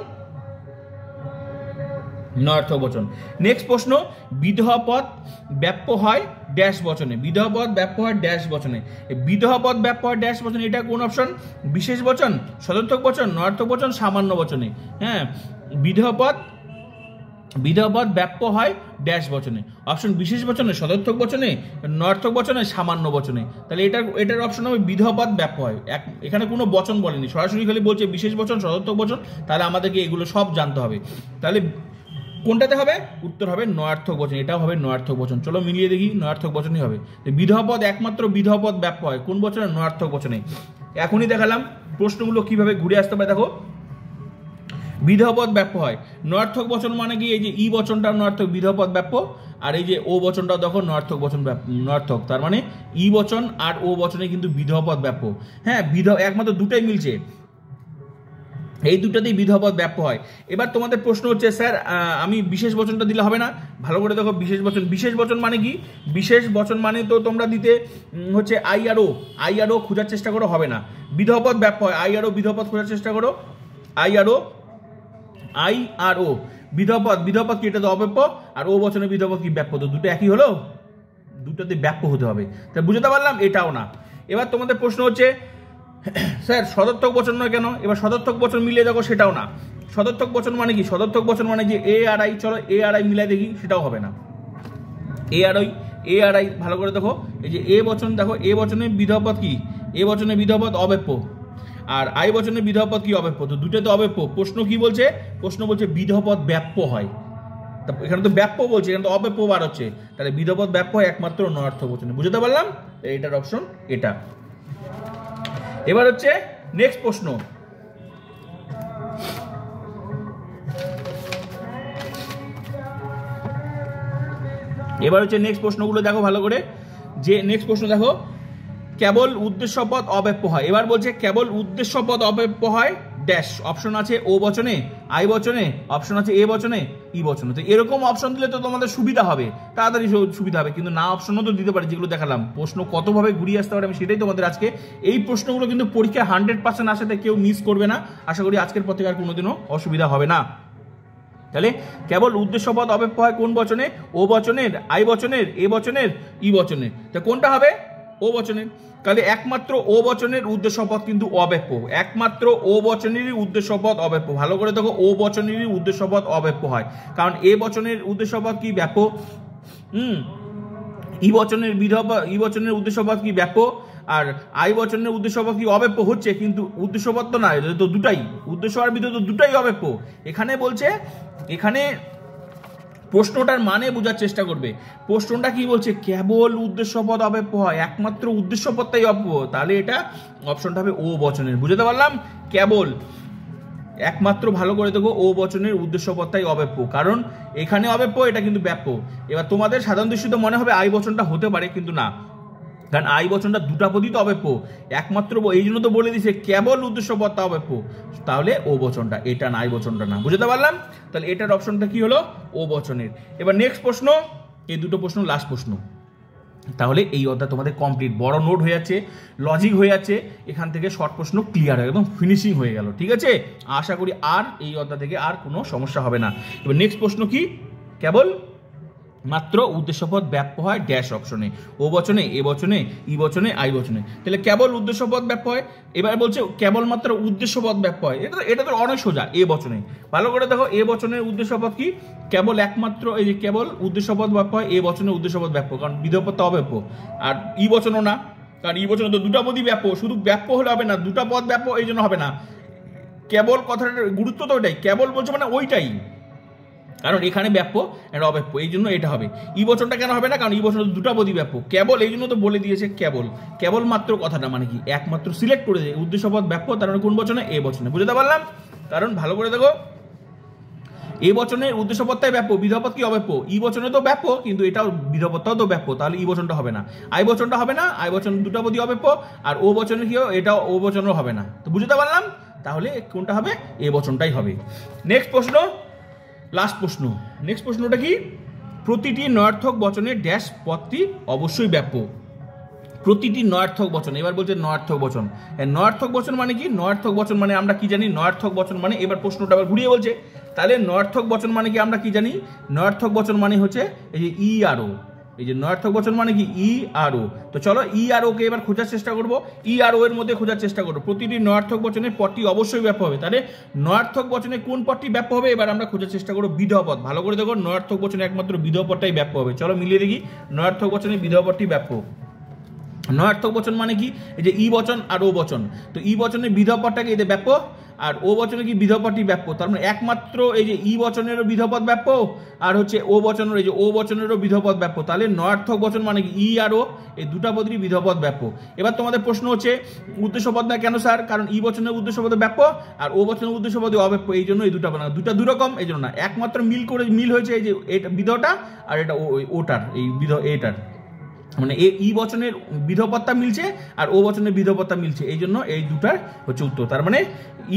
Speaker 1: নয়ার্থক বচন। নেক্সট প্রশ্ন, বিদেহ পদ ব্যাপ্য হয় ড্যাশ বচনে। বিদেহ পদ ব্যাপ্য হয় ড্যাশ বচনে। বিদেহ পদ ব্যাপ্য হয় ড্যাশ বচনে, এটা কোন অপশন? বিশেষ বচন, সদর্থক বচন, নয়ার্থক বচন, সামান্য বচনে। হ্যাঁ, বিদেহ পদ ব্যাপ্য হয় ড্যাশ বচনে। অপশন বিশেষ বচনে, সদর্থক বচনে, নয়ার্থক বচনে, সামান্য বচনে। তাহলে এটার অপশন হবে বিদেহ পদ ব্যাপ্য হয়। এখানে কোনো বচন বলেনি, সরাসরি খালি বলছে বিশেষ বচন, সদর্থক বচন। তাহলে আমাদেরকে এগুলো সব জানতে হবে। তাহলে কোনটাতে হবে? উত্তর হবে নয়ার্থক বচন, এটাও হবে নয়ার্থক বচন। চলো মিলিয়ে দেখি, নয়ার্থক বচনই হবে। বিদেহ পদ একমাত্র বিদেহ পদ ব্যাপ্য হয় কোন বচনে? নয়ার্থক বচনে। এখনই দেখালাম প্রশ্নগুলো কিভাবে ঘুরে আসতে পারে। দেখো, বিদেহ পদ ব্যাপ্য হয় নয়ার্থক বচন মানে কি? এই যে ই বচনটা নয়ার্থক, বিদেহ পদ ব্যাপ্য। আর এই যে ও বচনটাও দেখো নয়ার্থক বচন, নয়ার্থক। তার মানে ই বচন আর ও বচনে কিন্তু বিদেহ পদ ব্যাপ্য। হ্যাঁ, একমাত্র দুটাই মিলছে, এই দুটাতেই বিদেহ পদ ব্যাপ্য হয়। এবার তোমাদের প্রশ্ন হচ্ছে, স্যার আমি বিশেষ বচনটা দিলে হবে না? ভালো করে দেখো, বিশেষ বচন, বিশেষ বচন মানে কি? বিশেষ বচন মানে তো তোমরা দিতে হচ্ছে আই আর ও খোঁজার চেষ্টা করো, হবে না। বিদেহ পদ ব্যাপ্য হয়, আই আর ও বিদেহ পদ খোঁজার চেষ্টা করো, আই আর ও বিদেহ পদ কি? এটা তো অব্যাপ্য, আর ও বচনে বিদেহ পদ কি? ব্যাপ্য। তো দুটো একই হলো, দুটোতে ব্যাপ্য হতে হবে। তাই বুঝতে পারলাম, এটাও না। এবার তোমাদের প্রশ্ন হচ্ছে, স্যার সদর্থক বচন নয় কেন? এবার সদর্থক বচন মিলিয়ে দেখো, সেটাও না। সদর্থক বচন মানে কি? সদর্থক বচন মানে যে এ আর আই, চলো এ আর আই মিলাই দেখি, সেটাও হবে না। এ আর আই ভালো করে দেখো, এই যে এ বচন দেখো, এ বচনে বিদেহ পদ কি? এ বচনে বিদেহ পদ অব্যাপ্য, আর আই বচনে বিদেহ পদ কি? অব্যাপ্য। তো দুটোতে অব্যাপ্য। প্রশ্ন কি বলছে? প্রশ্ন বলছে বিদেহ পদ ব্যাপ্য হয়। এখানে তো ব্যাপ্য বলছে, এখানে তো অব্যাপ্য বার হচ্ছে। তাহলে বিদেহ পদ ব্যাপ্য হয় একমাত্র নয়ার্থক বচনে। বুঝতে পারলাম? এটার অপশন এটা। এবার হচ্ছে নেক্সট প্রশ্ন, নেক্সট প্রশ্নগুলো দেখো ভালো করে। যে নেক্সট প্রশ্ন দেখো, কেবল উদ্দেশ্য পদ অব্যাপ্য হয়। এবার বলছে কেবল উদ্দেশ্য পদ অব্যাপ্য হয় ড্যাশ। অপশন আছে ও বচনে, আই বচনে, অপশন আছে এ বচনে, ই বচনে। তো এরকম অপশন দিলে তো তোমাদের সুবিধা হবে, তাড়াতাড়ি সুবিধা হবে। কিন্তু না অপশনও তো দিতে পারে, যেগুলো দেখালাম। প্রশ্ন কতভাবে ঘুরিয়ে আসতে পারে আমি সেটাই তোমাদের আজকে, এই প্রশ্নগুলো কিন্তু পরীক্ষা 100% আসাতে কেউ মিস করবে না। আশা করি আজকের পর থেকে আর কোনোদিনও অসুবিধা হবে না। তাহলে কেবল উদ্দেশ্য পদ অব্যাপ্য হয় কোন বচনে? ও বচনের, আই বচনের, এ বচনের, ই বচনের। তা কোনটা হবে? ও বচনের। তাহলে একমাত্র ও বচনের উদ্দেশ্য পদ কিন্তু অব্যাপ্য, একমাত্র ও বচনেরই উদ্দেশ্য পদ অব্যাপ্য। ভালো করে দেখো, ও বচনেরই উদ্দেশ্য পদ অব্যাপ্য হয়, কারণ এ বচনের উদ্দেশ্য পদ কি? ব্যাপ্য। ই বচনের উদ্দেশ্য পদ কি? ব্যাপ্য। আর আই বচনের উদ্দেশ্য পদ কি? অব্যাপ্য হচ্ছে, কিন্তু উদ্দেশ্য পদ তো না, তো দুটাই উদ্দেশ্য আর বিধেয়, তো দুটাই অব্যাপ্য। এখানে বলছে, এখানে প্রশ্নটার মানে বোঝার চেষ্টা করবে। প্রশ্নটা কি বলছে? কেবল উদ্দেশ্য পদ অব্যাপ্য হয়, একমাত্র উদ্দেশ্য পদটাই অব্যাপ্য। তাহলে এটা অপশনটা হবে ও বচনের। বুঝতে পারলাম? কেবল একমাত্র, ভালো করে দেখো, ও বচনের উদ্দেশ্য পদটাই অব্যাপ্য, কারণ এখানে অব্যাপ্য, এটা কিন্তু ব্যাপ্য। এবার তোমাদের সাধারণ দৃষ্টিতে মনে হবে আই বচনটা হতে পারে, কিন্তু না, কারণ আই বচনটা দুটা পদই তো অব্যাপ্য, একমাত্র। এই জন্য তো বলে দিছে কেবল উদ্দেশ্য পদটা অব্যাপ্য। তাহলে ও বচনটা, এটা না, আই বচনটা না। বুঝতে পারলাম? তাহলে এটার অপশনটা কি হলো? ও বচনের। এবার নেক্সট প্রশ্ন, এই দুটো প্রশ্ন লাস্ট প্রশ্ন। তাহলে এই অধ্যায় তোমাদের কমপ্লিট, বড় নোট হয়ে যাচ্ছে, লজিক হয়ে যাচ্ছে, এখান থেকে শর্ট প্রশ্ন ক্লিয়ার হয়ে একদম ফিনিশিং হয়ে গেল। ঠিক আছে, আশা করি আর এই অধ্যায় থেকে আর কোনো সমস্যা হবে না। এবার নেক্সট প্রশ্ন কি? কেবল মাত্র উদ্দেশ্যপদ ব্যাপ্য হয় ড্যাশ অপশনে, ও বচনে, এ বচনে, ই বচনে, আই বচনে। তাহলে কেবল উদ্দেশ্যপদ ব্যাপ্য হয়। এবার বলছে কেবলমাত্র উদ্দেশ্যপদ ব্যাপ্য হয়, এটা তো অনেক সোজা। এ বচনে, ভালো করে দেখো, এ বচনের উদ্দেশ্যপদ কি? কেবল একমাত্র, এই যে কেবল উদ্দেশ্যপদ ব্যাপ্য হয়, এ বচনের উদ্দেশ্যপদ ব্যাপ্য, কারণ বিধেয়পদ তো অব্যাপ্য। আর ই বচনও না, কারণ ই বচনে তো দুটা পদই ব্যাপ্য, শুধু ব্যাপ্য হলে হবে না, দুটা পদ ব্যাপ্য, এই জন্য হবে না। কেবল কথাটার গুরুত্ব তো ওইটাই, কেবল বলছে মানে ওইটাই, কারণ এখানে ব্যাপ্য, এটা অব্যাপ্য, এই জন্য এটা হবে। ই বচনটা কেন হবে না? কারণ ই বচন দুটা পদই ব্যাপ্য, কেবল, এই জন্য তো বলে দিয়েছে কেবল। কেবলমাত্র কথাটা মানে কি? একমাত্র সিলেক্ট করে দেয়, উদ্দেশ্যপদ ব্যাপ্য, তার মানে কোন বচনে? এ বচনে। বুঝতে পারলাম? কারণ ভালো করে দেখো, এ বচনের উদ্দেশ্যপদটাই ব্যাপ্য, বিধেয়পদ কি? অব্যাপ্য। ই বচনে তো ব্যাপ্য, কিন্তু এটাও বিধেয়পদটাও তো ব্যাপ্য, তাহলে ই বচনটা হবে না, আই বচনটা হবে না, আই বচন দুটা পদই অব্যাপ্য, আর ও বচনের কি? এটাও ও বচনও হবে না। তো বুঝতে পারলাম? তাহলে কোনটা হবে? এ বচনটাই হবে। নেক্সট প্রশ্ন, লাস্ট প্রশ্ন। নেক্সট প্রশ্নটা কি? প্রতিটি নয়ার্থক বচনের ড্যাশ পদটি অবশ্যই ব্যাপ্য। প্রতিটি নয়ার্থক বচন, এবার বলছে নয়ার্থক বচন। নয়ার্থক বচন মানে কি? নয়ার্থক বচন মানে আমরা কি জানি? নয়ার্থক বচন মানে, এবার প্রশ্নটা আবার ঘুরিয়ে বলছে, তাহলে নয়ার্থক বচন মানে কি আমরা কি জানি? নয়ার্থক বচন মানে হচ্ছে এই যে ই আর ও, এই যে নয়ার্থক বচন মানে কি ই আর ও। তো চলো ই আর ও কে এবার খোঁজার চেষ্টা করবো, ই আর ও এর মধ্যে খোঁজার চেষ্টা করবো। প্রতিটি নয়ার্থক বচনের পদটি অবশ্যই ব্যাপ্য হবে, তাহলে নয়ার্থক বচনে কোন পদটি ব্যাপ্য হবে এবার আমরা খোঁজার চেষ্টা করবো। বিধেয় পদ, ভালো করে দেখো, নয়ার্থক বচনে একমাত্র বিধেয় পদটাই ব্যাপ্য হবে। চলো মিলিয়ে দেখি, নয়ার্থক বচনে বিধেয় পদটি ব্যাপ্য। নয়ার্থক বচন মানে কি? এই যে ই বচন আর ও বচন, তো ই বচনের বিধেয় পদটাকে এদের ব্যাপ্য, আর ও বচনে কি বিধেয় পদটি ব্যাপ্য। তার মানে একমাত্র এই যে ই বচনেরও বিধেয় পদ ব্যাপ্য, আর হচ্ছে ও বচনের, এই যে ও বচনেরও বিধেয় পদ ব্যাপ্য। তাহলে নয়ার্থক বচন মানে কি ই আর ও, এই দুটা পদেরই বিধেয় পদ ব্যাপ্য। এবার তোমাদের প্রশ্ন হচ্ছে উদ্দেশ্য পদ না কেন স্যার? কারণ ই বচনের উদ্দেশ্য পদে ব্যাপ্য আর ও বচনের উদ্দেশ্য পদে অব্যাপ্য, এই জন্য এই দুটা বানানো, দুটা দুরকম, এই জন্য না। একমাত্র মিল হয়েছে এই যে এটা বিধেয়টা আর এটা ওটার, এই বিধেয় এটার, মানে ই বচনের বিধেয়পদটা মিলছে আর ও বচনের বিধেয়পদটা মিলছে, এই জন্য এই দুটার হচ্ছে উত্তর। তার মানে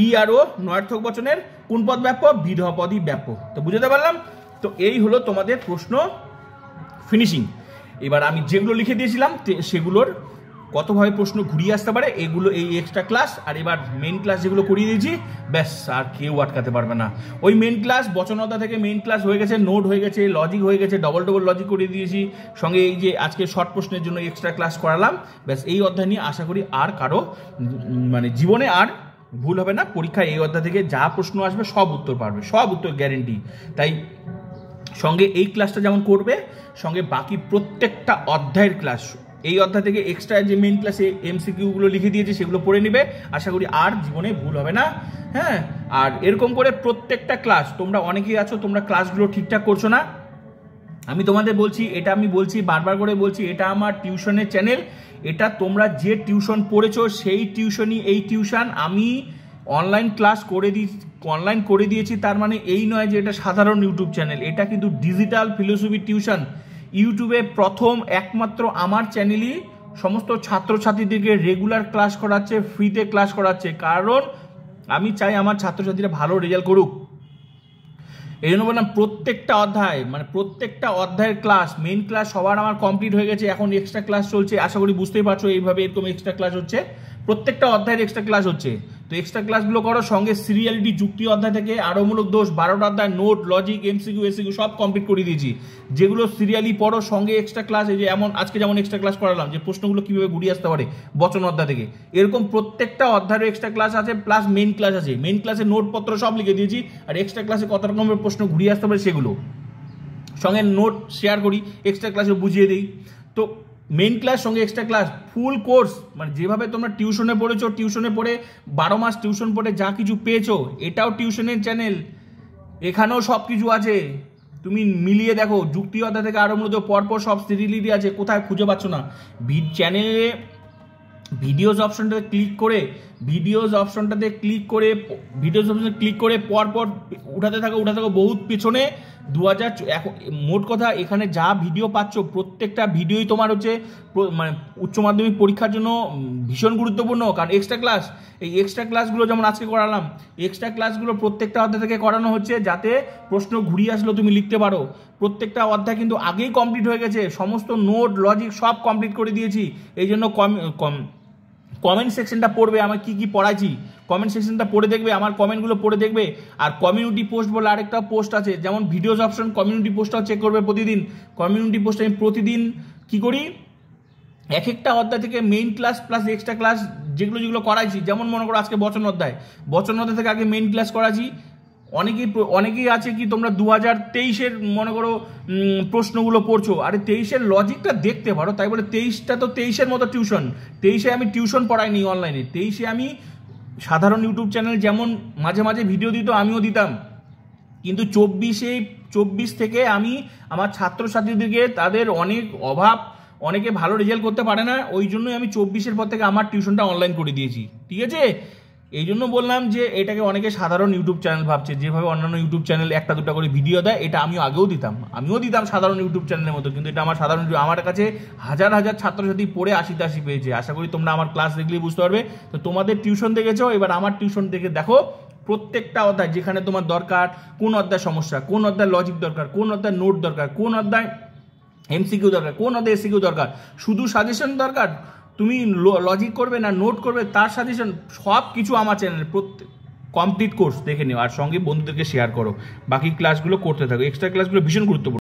Speaker 1: ই আর ও নয়ার্থক বচনের কোন পদ ব্যাপ্য? বিধেয়পদই ব্যাপ্য। তো বুঝতে পারলাম? তো এই হলো তোমাদের প্রশ্ন ফিনিশিং। এবার আমি যেগুলো লিখে দিয়েছিলাম সেগুলোর কতভাবে প্রশ্ন ঘুরিয়ে আসতে পারে এগুলো, এই এক্সট্রা ক্লাস আর এবার মেইন ক্লাস যেগুলো করিয়ে দিয়েছি, ব্যাস আর কেউ আটকাতে পারবে না। ওই মেইন ক্লাস বচনতা থেকে মেইন ক্লাস হয়ে গেছে, নোট হয়ে গেছে, লজিক হয়ে গেছে, ডবল লজিক করিয়ে দিয়েছি, সঙ্গে এই যে আজকে শর্ট প্রশ্নের জন্য এক্সট্রা ক্লাস করালাম। ব্যাস এই অধ্যায় নিয়ে আশা করি আর কারো মানে জীবনে আর ভুল হবে না। পরীক্ষায় এই অধ্যায় থেকে যা প্রশ্ন আসবে সব উত্তর পারবে, সব উত্তর গ্যারেন্টি। তাই সঙ্গে এই ক্লাসটা যেমন করবে, সঙ্গে বাকি প্রত্যেকটা অধ্যায়ের ক্লাস, এই অধ্যায় থেকে এক্সট্রা যে মেইন ক্লাসে এমসিকিউগুলো লিখে দিয়েছে সেগুলো পড়ে নেবে, আশা করি আর জীবনে ভুল হবে না। হ্যাঁ, আর এরকম করে প্রত্যেকটা ক্লাস, তোমরা অনেকেই আছো তোমরা ক্লাসগুলো ঠিকঠাক করছো না, আমি তোমাদের বলছি, এটা আমি বলছি বারবার করে বলছি, এটা আমার টিউশনের চ্যানেল, এটা তোমরা যে টিউশন পড়েছো সেই টিউশনই এই টিউশন। আমি অনলাইন ক্লাস করে দিয়েছি, তার মানে এই নয় যে এটা সাধারণ ইউটিউব চ্যানেল, এটা কিন্তু ডিজিটাল ফিলোসফি টিউশন। ইউটিউবে প্রথম একমাত্র আমার চ্যানেলই সমস্ত ছাত্রছাত্রীদেরকে রেগুলার ক্লাস করাচ্ছে, ফ্রিতে ক্লাস করাচ্ছে, কারণ আমি চাই আমার ছাত্রছাত্রীরা ভালো রেজাল্ট করুক। এই জন্য বললাম প্রত্যেকটা অধ্যায়, মানে প্রত্যেকটা অধ্যায়ের ক্লাস, মেইন ক্লাস সবার আমার কমপ্লিট হয়ে গেছে, এখন এক্সট্রা ক্লাস চলছে, আশা করি বুঝতেই পারছো এইভাবে এরকম এক্সট্রা ক্লাস হচ্ছে, প্রত্যেকটা অধ্যায়ের এক্সট্রা ক্লাস হচ্ছে। তো এক্সট্রা ক্লাসগুলো করো, সঙ্গে সিরিয়ালিটি যুক্তি অধ্যায় থেকে আরোমূলক দোষ 12টা অধ্যায়, নোট, লজিক, এমসিকিউ, এসিকিউ সব কমপ্লিট করে দিয়েছি। যেগুলো সিরিয়ালি পড়ো, সঙ্গে এক্সট্রা ক্লাস, এই যে এমন আজকে যেমন এক্সট্রা ক্লাস করালাম যে প্রশ্নগুলো কীভাবে ঘুরিয়ে আসতে পারে বচন অধ্যায় থেকে, এরকম প্রত্যেকটা অধ্যায়ের এক্সট্রা ক্লাস আছে, প্লাস মেইন ক্লাস আছে। মেইন ক্লাসে নোটপত্র সব লিখে দিয়েছি, আর এক্সট্রা ক্লাসে কত রকমের প্রশ্ন ঘুরিয়ে আসতে পারে সেগুলো সঙ্গে নোট শেয়ার করি, এক্সট্রা ক্লাসে বুঝিয়ে দিই। তো মেইন ক্লাস সঙ্গে এক্সট্রা ক্লাস ফুল কোর্স, মানে যেভাবে তোমরা টিউশনে পড়েছো, টিউশনে পড়ে 12 মাস টিউশন পড়ে যা কিছু পেয়েছো, এটাও টিউশনের চ্যানেল, এখানেও সব কিছু আছে। তুমি মিলিয়ে দেখো, যুক্তি অধ্যায় থেকে আরো মূলত পরপর সব সিরিয়ালি আছে, কোথায় খুঁজে পাচ্ছ না। চ্যানেলে ভিডিওস অপশনটাতে ক্লিক করে পরপর উঠাতে থাকো বহুত পেছনে 2000 মোট কথা এখানে যা ভিডিও পাচ্ছ প্রত্যেকটা ভিডিওই তোমার হচ্ছে মানে উচ্চ মাধ্যমিক পরীক্ষার জন্য ভীষণ গুরুত্বপূর্ণ। কারণ এই এক্সট্রা ক্লাসগুলো যেমন আজকে করালাম, এক্সট্রা ক্লাসগুলো প্রত্যেকটা অধ্যায় থেকে করানো হচ্ছে যাতে প্রশ্ন ঘুরিয়ে আসলেও তুমি লিখতে পারো। প্রত্যেকটা অধ্যায় কিন্তু আগেই কমপ্লিট হয়ে গেছে, সমস্ত নোট, লজিক সব কমপ্লিট করে দিয়েছি। এই জন্য কমেন্ট সেকশনটা পড়বে, আমার কি কি পড়াইছি, কমেন্ট সেকশনটা পড়ে দেখবে, আমার কমেন্টগুলো পড়ে দেখবে। আর কমিউনিটি পোস্ট বলে আরেকটা পোস্ট আছে, যেমন ভিডিওস অপশন, কমিউনিটি পোস্টটাও চেক করবে প্রতিদিন। কমিউনিটি পোস্ট আমি প্রতিদিন কি করি, এক একটা অধ্যায় থেকে main class plus extra class যেগুলো করাইছি, যেমন মনে করো আজকে বচন অধ্যায় থেকে আগে মেইন ক্লাস করাইছি। অনেকেই আছে কি তোমরা 2023-এর মনে করো প্রশ্নগুলো পড়ছো, আরে 23-এর লজিকটা দেখতে পারো, তাই বলে 23টা তো 23-এর মতো টিউশন। 23-এ আমি টিউশন পড়াইনি অনলাইনে, 23-এ আমি সাধারণ ইউটিউব চ্যানেল যেমন মাঝে মাঝে ভিডিও দিত আমিও দিতাম, কিন্তু 24 থেকে আমি আমার ছাত্রছাত্রীদেরকে, তাদের অনেক অভাব, অনেকে ভালো রেজাল্ট করতে পারে না, ওই জন্যই আমি 24-এর পর থেকে আমার টিউশনটা অনলাইন করে দিয়েছি। ঠিক আছে, এই জন্য বললাম যে এটাকে অনেকে সাধারণ ইউটিউব চ্যানেল ভাবছে, যেভাবে অন্যান্য ইউটিউব চ্যানেল একটা দুটা করে ভিডিও দেয়, এটা আমিও দিতাম সাধারণ ইউটিউব চ্যানেলের মতো, কিন্তু এটা আমার সাধারণ, আমার কাছে হাজার ছাত্রছাত্রী পড়ে 80 পেয়েছে। আশা করি তোমরা আমার ক্লাস দেখলেই বুঝতে পারবে। তো তোমাদের টিউশন দেখেছো, এবার আমার টিউশন দেখে দেখো প্রত্যেকটা অধ্যায় যেখানে তোমার দরকার, কোন অধ্যায় সমস্যা, কোন অধ্যায় লজিক দরকার, কোন অধ্যায় নোট দরকার, কোন অধ্যায় এমসিকিউ দরকার, কোন অধ্যায়ে এসিকিউ দরকার, শুধু সাজেশন দরকার, তুমি লজিক করবে না নোট করবে তার সাজেশন, সব কিছু আমার চ্যানেলে প্রত্যেক কমপ্লিট কোর্স দেখে নিও, আর সঙ্গে বন্ধুদেরকে শেয়ার করো, বাকি ক্লাসগুলো করতে থাকো, এক্সট্রা ক্লাসগুলো ভীষণ গুরুত্বপূর্ণ।